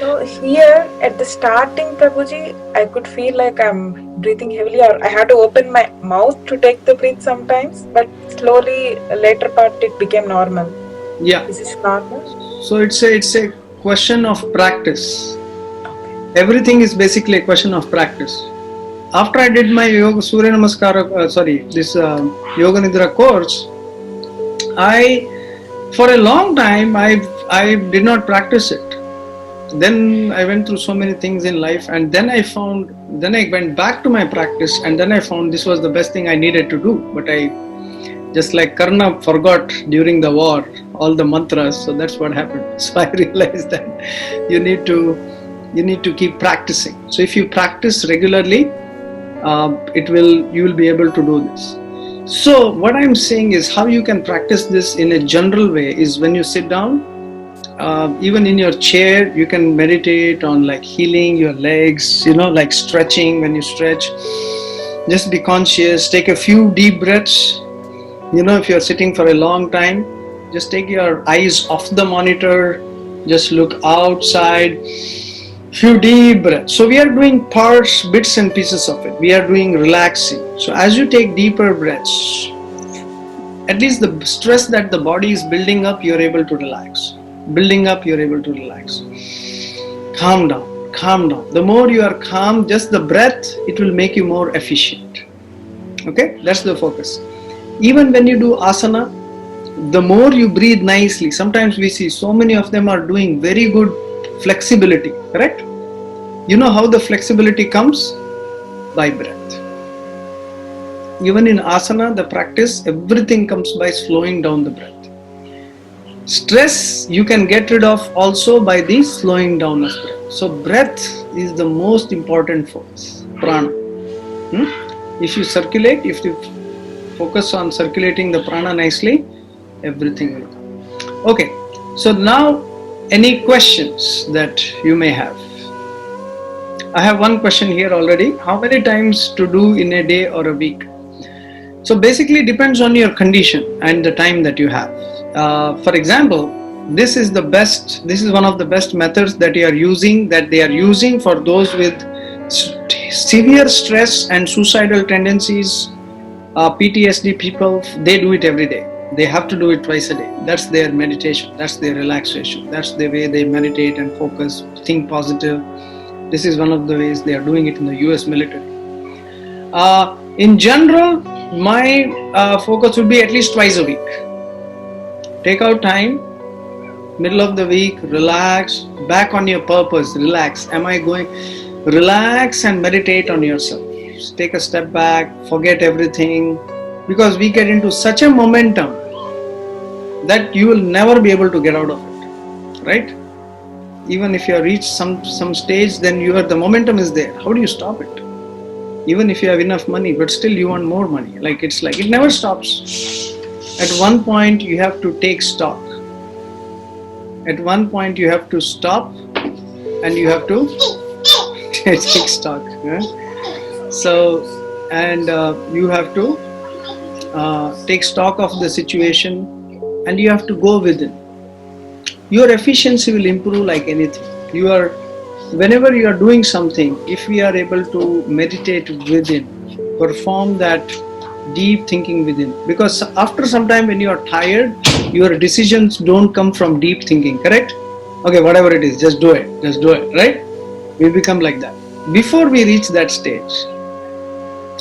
So here at the starting, Prabhuji, I could feel like I'm breathing heavily, or I had to open my mouth to take the breath sometimes, but slowly later part it became normal. Yeah. Is this normal? So it's a question of practice. Okay. Everything is basically a question of practice. After I did my Yoga Surya Namaskara, Yoga Nidra course, for a long time, I did not practice it. Then I went through so many things in life, and then I went back to my practice, and then I found this was the best thing I needed to do. But I, just like Karna forgot during the war all the mantras, so that's what happened. So I realized that you need to keep practicing. So if you practice regularly, you will be able to do this. So what I'm saying is how you can practice this in a general way is when you sit down, even in your chair, you can meditate on like healing your legs, like stretching. When you stretch, just be conscious, take a few deep breaths. If you're sitting for a long time, just take your eyes off the monitor, just look outside. Few deep breaths. So we are doing parts, bits and pieces of it. We are doing relaxing. So as you take deeper breaths, at least the stress that the body is building up, you're able to relax. Building up, you're able to relax. Calm down, calm down. The more you are calm, just the breath, it will make you more efficient. Okay, that's the focus. Even when you do asana, the more you breathe nicely, sometimes we see so many of them are doing very good flexibility, correct? You know how the flexibility comes? By breath. Even in asana, the practice, everything comes by slowing down the breath. Stress you can get rid of also by the slowing down of breath. So breath is the most important force, prana. If you circulate, if you focus on circulating the prana nicely, everything will come. Okay, so now Any questions that you may have? I have one question here already. How many times to do in a day or a week? So basically, it depends on your condition and the time that you have. For example, this is one of the best methods that they are using for those with severe stress and suicidal tendencies, PTSD people. They do it every day. They have to do it twice a day. That's their meditation. That's their relaxation. That's the way they meditate and focus, think positive. This is one of the ways they are doing it in the US military. In general, my focus would be at least twice a week. Take out time, middle of the week, relax, back on your purpose, relax. Relax and meditate on yourself. Just take a step back, forget everything, because we get into such a momentum that you will never be able to get out of it, right? Even if you have reached some stage, then the momentum is there. How do you stop it? Even if you have enough money, but still you want more money. It's like it never stops. At one point you have to take stock. At one point you have to stop and you have to take stock. So, and you have to take stock of the situation, and you have to go within. Your efficiency will improve like anything. Whenever you are doing something, if we are able to meditate within, perform that deep thinking within, because after some time when you are tired, your decisions don't come from deep thinking, correct? Okay, whatever it is, just do it, right? We become like that. Before we reach that stage,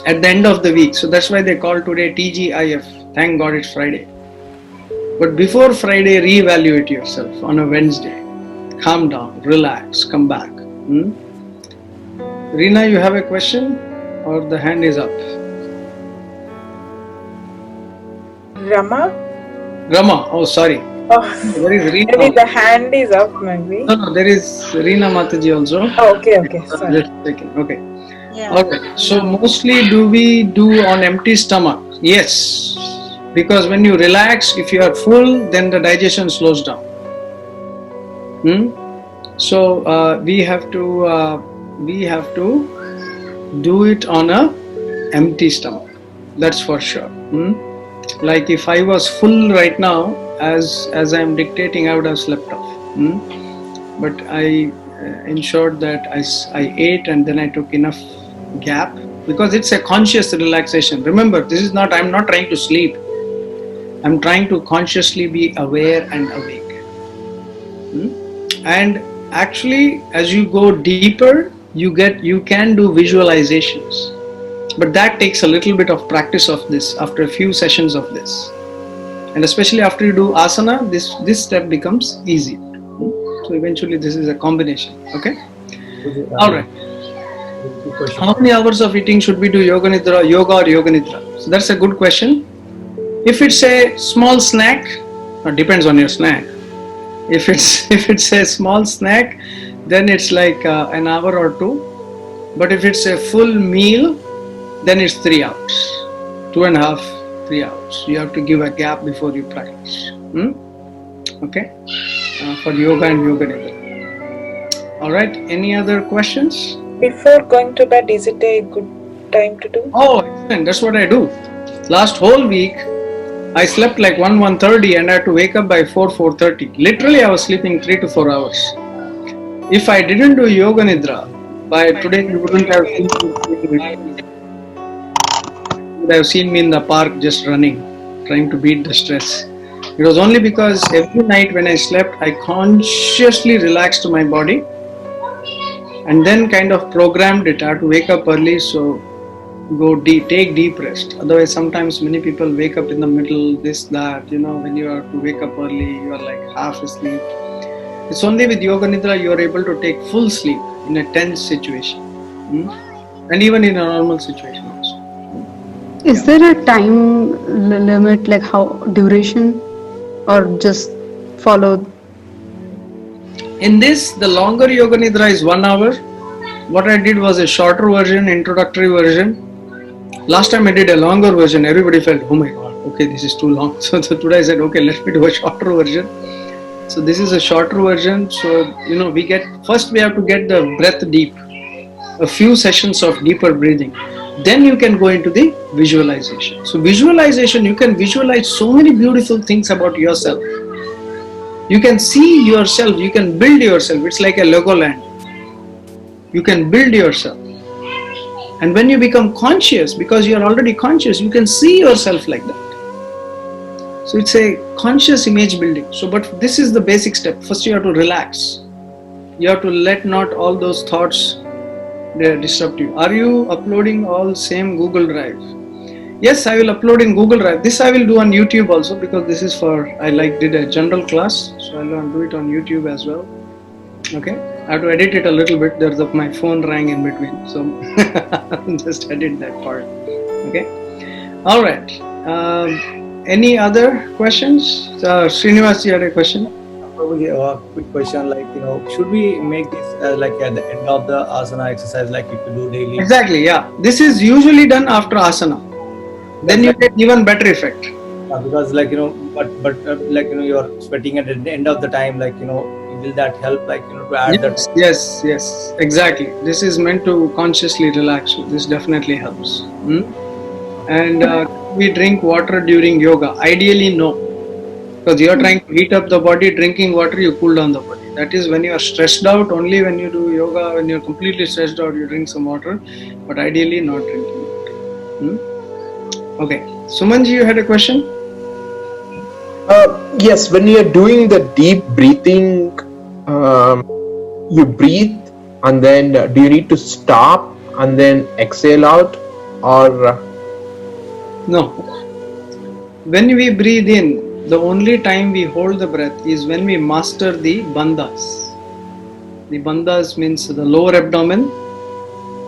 at the end of the week, so that's why they call today TGIF, thank God it's Friday. But before Friday, reevaluate yourself on a Wednesday. Calm down, relax, come back. Reena, you have a question or the hand is up? Rama, oh sorry. Oh, there is Reena. maybe the hand is up, maybe. No, there is Reena Mataji also. Oh, okay, sorry. Just a second, okay. Yeah. Alright, so mostly do we do on empty stomach? Yes, because when you relax, if you are full, then the digestion slows down. So we have to do it on a empty stomach. That's for sure. Like if I was full right now, as I am dictating, I would have slept off. But I ensured that I ate and then I took enough gap, because it's a conscious relaxation. Remember, I'm not trying to sleep. I'm trying to consciously be aware and awake. And actually, as you go deeper, you can do visualizations. But that takes a little bit of practice of this, after a few sessions of this. And especially after you do asana, this step becomes easy. So eventually this is a combination. Okay? Alright. How many hours of eating should we do yoga or yoga nidra? So that's a good question. If it's a small snack, it depends on your snack. If it's a small snack, then it's like an hour or two. But if it's a full meal, then it's 3 hours, 2.5, 3 hours. You have to give a gap before you practice. Okay, for yoga and yoga nidra. All right. Any other questions? Before going to bed, is it a good time to do? Oh, excellent. That's what I do. Last whole week, I slept like 1:30 and I had to wake up by 4:30. Literally, I was sleeping 3 to 4 hours. If I didn't do yoga nidra, by today you wouldn't have seen me in the park just running, trying to beat the stress. It was only because every night when I slept, I consciously relaxed my body and then kind of programmed it. I had to wake up early, so go deep, take deep rest. Otherwise, sometimes many people wake up in the middle, this, that, when you are to wake up early, you are like half asleep. It's only with yoga nidra you are able to take full sleep in a tense situation, and even in a normal situation also. Is there a time limit, like how duration, or just follow? In this, the longer yoga nidra is 1 hour. What I did was a shorter version, introductory version. Last time I did a longer version, everybody felt, oh my god, okay, this is too long. So today I said, okay, let me do a shorter version. So this is a shorter version. So we have to get the breath deep. A few sessions of deeper breathing. Then you can go into the visualization. So visualization, you can visualize so many beautiful things about yourself. You can see yourself, you can build yourself. It's like a Lego land. You can build yourself. And when you become conscious, because you are already conscious, you can see yourself like that. So it's a conscious image building. So, but this is the basic step. First you have to relax. You have to let not all those thoughts disrupt you. Are you uploading all same Google Drive? Yes, I will upload in Google Drive. This I will do on YouTube also, because this is for, I did a general class. So I'll do it on YouTube as well. Okay. I have to edit it a little bit. My phone rang in between. So just edit that part. Okay. All right. Any other questions? Srinivas, you had a question? Probably a quick question, should we make this like at the end of the asana exercise, like if you do daily? Exactly, yeah. This is usually done after asana. Then you get even better effect. Because you're sweating at the end of the time, will that help, to add that? Yes, exactly. This is meant to consciously relax you. This definitely helps. And we drink water during yoga. Ideally, no. Because you are trying to heat up the body, drinking water, you cool down the body. That is when you are stressed out. Only when you do yoga, when you are completely stressed out, you drink some water. But ideally, not drinking water. Okay. Sumanji, you had a question? Yes, when you're doing the deep breathing, you breathe and then do you need to stop and then exhale out, or? No. When we breathe in, the only time we hold the breath is when we master the bandhas. The bandhas means the lower abdomen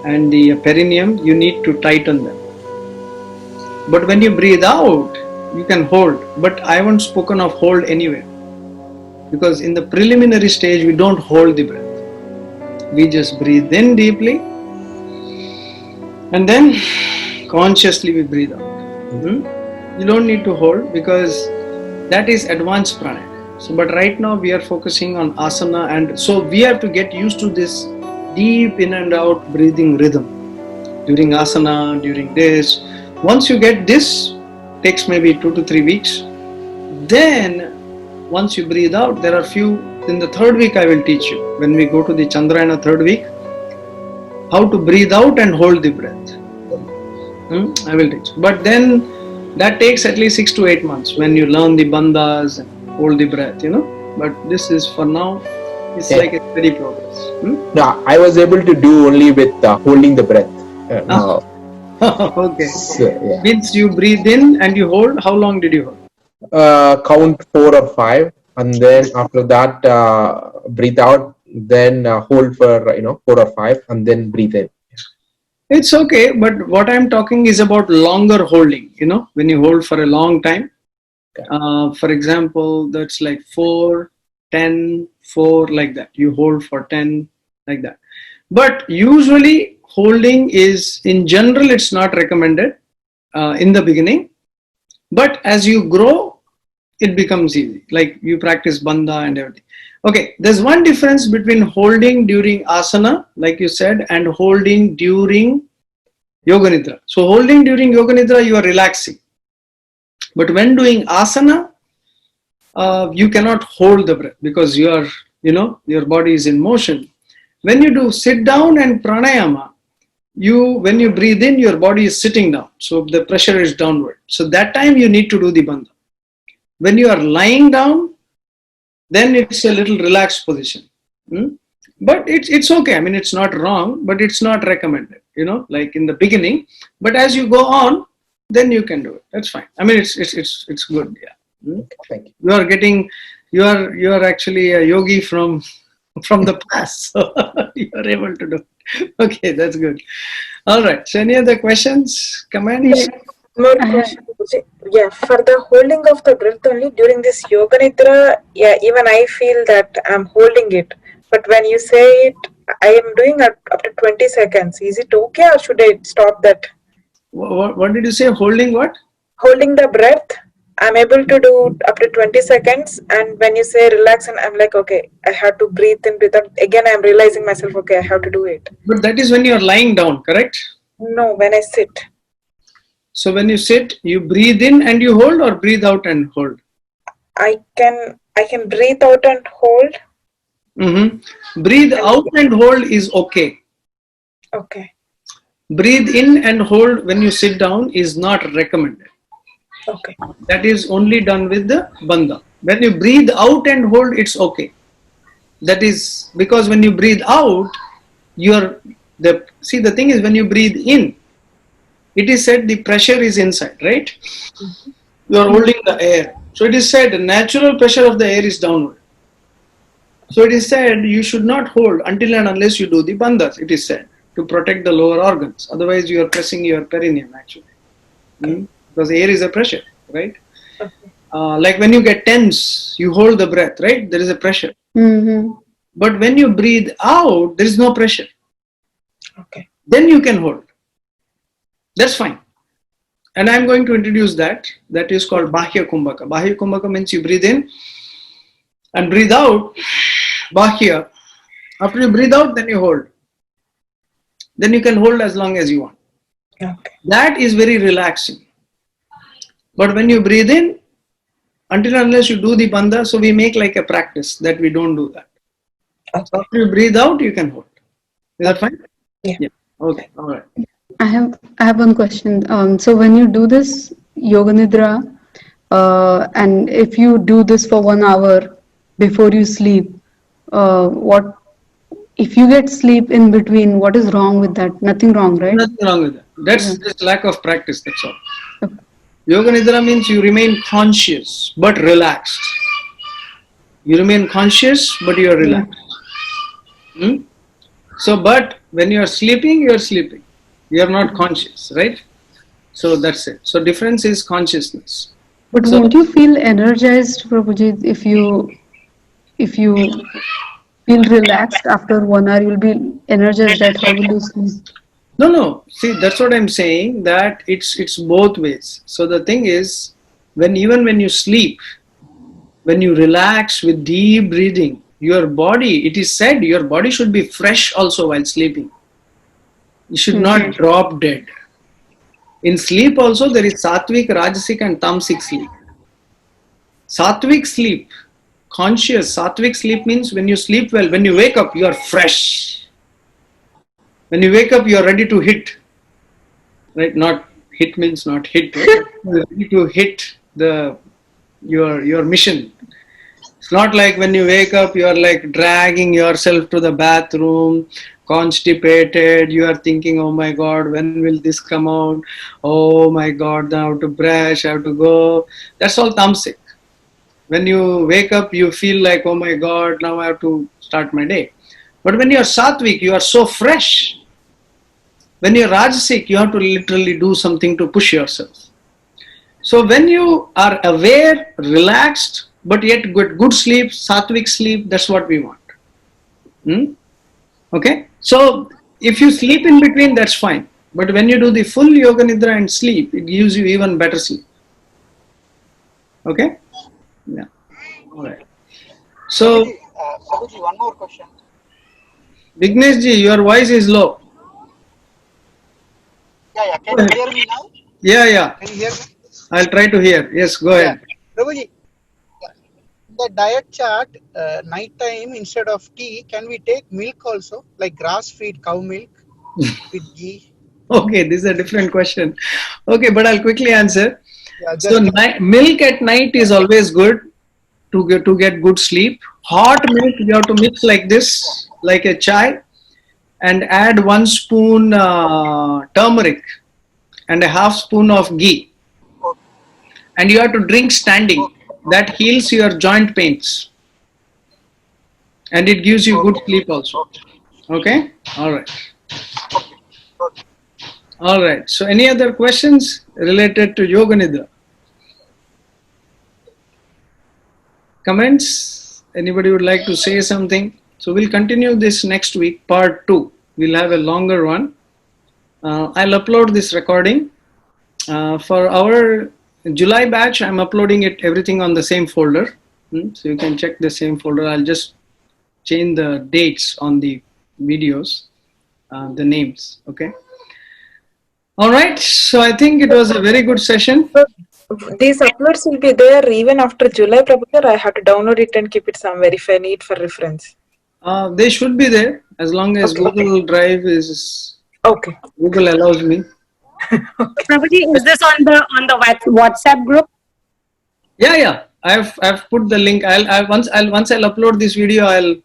and the perineum. You need to tighten them. But when you breathe out, you can hold. But I haven't spoken of hold anywhere. Because in the preliminary stage, we don't hold the breath. We just breathe in deeply. And then consciously we breathe out. You don't need to hold, because that is advanced pranayama. So, but right now we are focusing on asana, and so we have to get used to this deep in and out breathing rhythm during asana, during this. Once you get this, takes maybe 2 to 3 weeks. Then once you breathe out, there are few, in the third week I will teach you, when we go to the Chandrayana third week, how to breathe out and hold the breath. I will teach. But then that takes at least 6 to 8 months when you learn the bandhas and hold the breath, But this is for now, it's like a steady progress. No, I was able to do only with holding the breath. Okay. So, yeah. Means you breathe in and you hold. How long did you hold? Count 4 or 5, and then after that breathe out, then hold for 4 or 5, and then breathe in. It's okay, but what I'm talking is about longer holding, when you hold for a long time. For example, that's like 4, 10, 4, like that. You hold for 10, like that. But usually holding is, in general, it's not recommended in the beginning. But as you grow, it becomes easy. Like you practice bandha and everything. Okay, there's one difference between holding during asana, like you said, and holding during yoga nidra. So holding during yoga nidra, you are relaxing. But when doing asana, you cannot hold the breath, because your body is in motion. When you do sit down and pranayama, when you breathe in, your body is sitting down. So the pressure is downward. So that time you need to do the bandha. When you are lying down, then it's a little relaxed position. But it's okay. I mean, it's not wrong, but it's not recommended, like in the beginning. But as you go on, then you can do it. That's fine. I mean, it's good. Yeah. Thank you. You are actually a yogi from the past, so you are able to do it. Okay, that's good. All right. So any other questions, comments? More question. Yeah, for the holding of the breath only during this yoga nidra, yeah, even I feel that I'm holding it. But when you say it, I am doing up to 20 seconds. Is it okay, or should I stop that? What did you say? Holding what? Holding the breath I'm able to do up to 20 seconds, and when you say relax, and I'm like, okay, I have to breathe in, breathe out. Again, I'm realizing myself, okay, I have to do it. But that is when you are lying down, correct? No, when I sit. So when you sit, you breathe in and you hold, or breathe out and hold? I can breathe out and hold. Breathe out and hold is okay. Okay. Breathe in and hold when you sit down is not recommended. Okay. That is only done with the bandha. When you breathe out and hold, it's okay. That is because when you breathe out, the thing is, when you breathe in, it is said the pressure is inside, right? You are holding the air. So it is said the natural pressure of the air is downward. So it is said you should not hold until and unless you do the bandhas, it is said, to protect the lower organs. Otherwise you are pressing your perineum actually. Because air is a pressure, right? Like when you get tense, you hold the breath, right? There is a pressure. But when you breathe out, there is no pressure. Okay. Then you can hold. That's fine. And I'm going to introduce that. That is called Bahya Kumbhaka. Bahya Kumbhaka means you breathe in and breathe out. Bahya. After you breathe out, then you hold. Then you can hold as long as you want. Okay. That is very relaxing. But when you breathe in, until and unless you do the bandha, so we make like a practice that we don't do that. Okay. So after you breathe out, you can hold. Is that fine? Yeah. Okay. All right. I have one question. So when you do this yoga nidra, and if you do this for 1 hour before you sleep, what if you get sleep in between? What is wrong with that? Nothing wrong, right? Nothing wrong with that. That's just lack of practice. That's all. Okay. Yoga Nidra means you remain conscious but relaxed. You remain conscious but you are relaxed. So, but when you are sleeping, you are sleeping. You are not conscious, right? So that's it. So difference is consciousness. But So, won't you feel energized, Prabhuji, if you feel relaxed after 1 hour? You'll be energized, right? How will you sleep? no. See, that's what I'm saying. That it's both ways. So the thing is, even when you sleep, when you relax with deep breathing, your body, it is said, your body should be fresh also while sleeping. You should not drop dead. In sleep also there is sattvic, rajasic and tamasic sleep. Sattvic sleep, conscious sattvic sleep means when you sleep well, when you wake up, you are fresh. When you wake up, you are ready to hit. Right? Not hit means not hit. Right? You are ready to hit your mission. It's not like when you wake up, you are like dragging yourself to the bathroom, constipated. You are thinking, oh my God, when will this come out? Oh my God, now I have to brush, I have to go. That's all tamasic. When you wake up, you feel like, oh my God, now I have to start my day. But when you are sattvic, you are so fresh. When you are rajasic, you have to literally do something to push yourself. So when you are aware, relaxed, but yet good sleep, sattvic sleep, that's what we want. Okay? So if you sleep in between, that's fine. But when you do the full yoga nidra and sleep, it gives you even better sleep. Okay? Yeah. All right. So, Prabhuji, one more question. Vignesh ji, your voice is low. Yeah. Can you hear me now? Yeah. Can you hear me? I'll try to hear. Yes, go ahead. Prabhuji, the diet chart, night time instead of tea, can we take milk also, like grass feed cow milk with ghee? Okay, this is a different question. Okay, but I'll quickly answer. Yeah, So milk at night is always good to get good sleep. Hot milk you have to mix like this, like a chai, and add 1 spoon turmeric and a half spoon of ghee. Okay. And you have to drink standing. That heals your joint pains. And it gives you good sleep also. Okay? All right. Okay. All right. So any other questions related to Yoga Nidra? Comments? Anybody would like to say something? So we'll continue this next week, part 2. We'll have a longer one. I'll upload this recording. For our July batch, I'm uploading it everything on the same folder. So you can check the same folder. I'll just change the dates on the videos, the names. Okay. All right. So I think it was a very good session. So these uploads will be there even after July, Prabhakar. I have to download it and keep it somewhere if I need for reference. They should be there as long as Okay. Google Drive is. Okay. Google allows me. Prabhuji, is this on the WhatsApp group? Yeah. I've put the link. Once I'll upload this video, I'll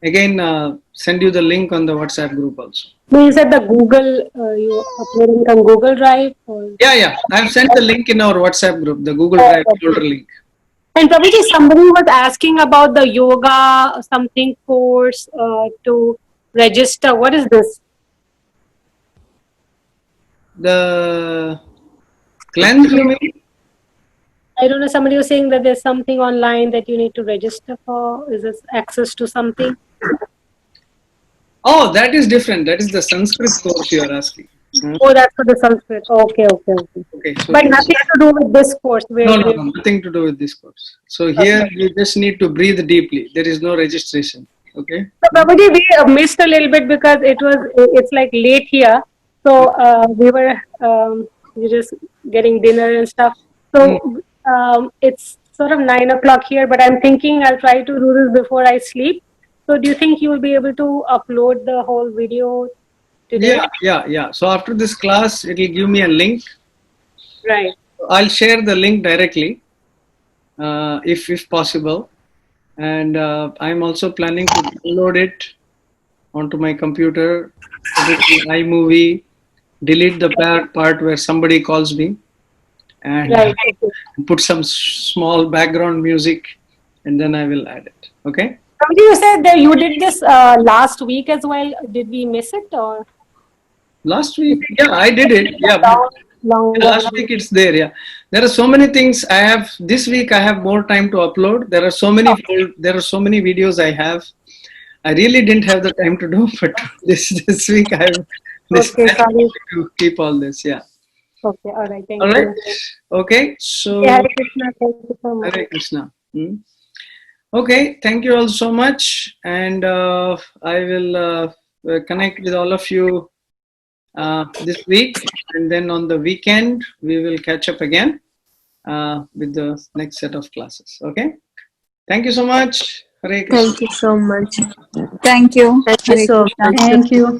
again send you the link on the WhatsApp group also. No, you said the Google, you uploading on Google Drive? Or? Yeah. I've sent the link in our WhatsApp group, the Google Drive folder link. And Prabhuji, somebody was asking about the yoga something course to register. What is this? The cleanse, you mean? I don't know. Somebody was saying that there's something online that you need to register for. Is this access to something? Oh, that is different. That is the Sanskrit course you are asking. Oh, that's for the Sanskrit. Okay. Okay. So But nothing to do with this course. no, nothing to do with this course. So here you just need to breathe deeply. There is no registration. Okay. So Prabhuji, we missed a little bit because it's like late here. So we were just getting dinner and stuff. So it's sort of 9 o'clock here, but I'm thinking I'll try to do this before I sleep. So do you think you will be able to upload the whole video today? Yeah. So after this class, it will give me a link. Right. I'll share the link directly, if possible. And I'm also planning to download it onto my computer, put it in iMovie, delete the part where somebody calls me, and put some small background music, and then I will add it. Okay. Somebody, you said that you did this last week as well. Did we miss it or? Last week, yeah, I did it. Yeah, last week it's there. Yeah, there are so many things I have. This week I have more time to upload. There are so many. There are so many videos I have. I really didn't have the time to do, but this week I have to keep all this. Yeah. Okay. All right. Thank you. All right. Okay. So. Hare Krishna. Thank you so much. Hare Krishna. Okay. Thank you all so much, and I will connect with all of you this week, and then on the weekend we will catch up again with the next set of classes. Okay. Thank you so much. Hare Krishna. Thank you so much. Thank you. Thank you so much. Thank you.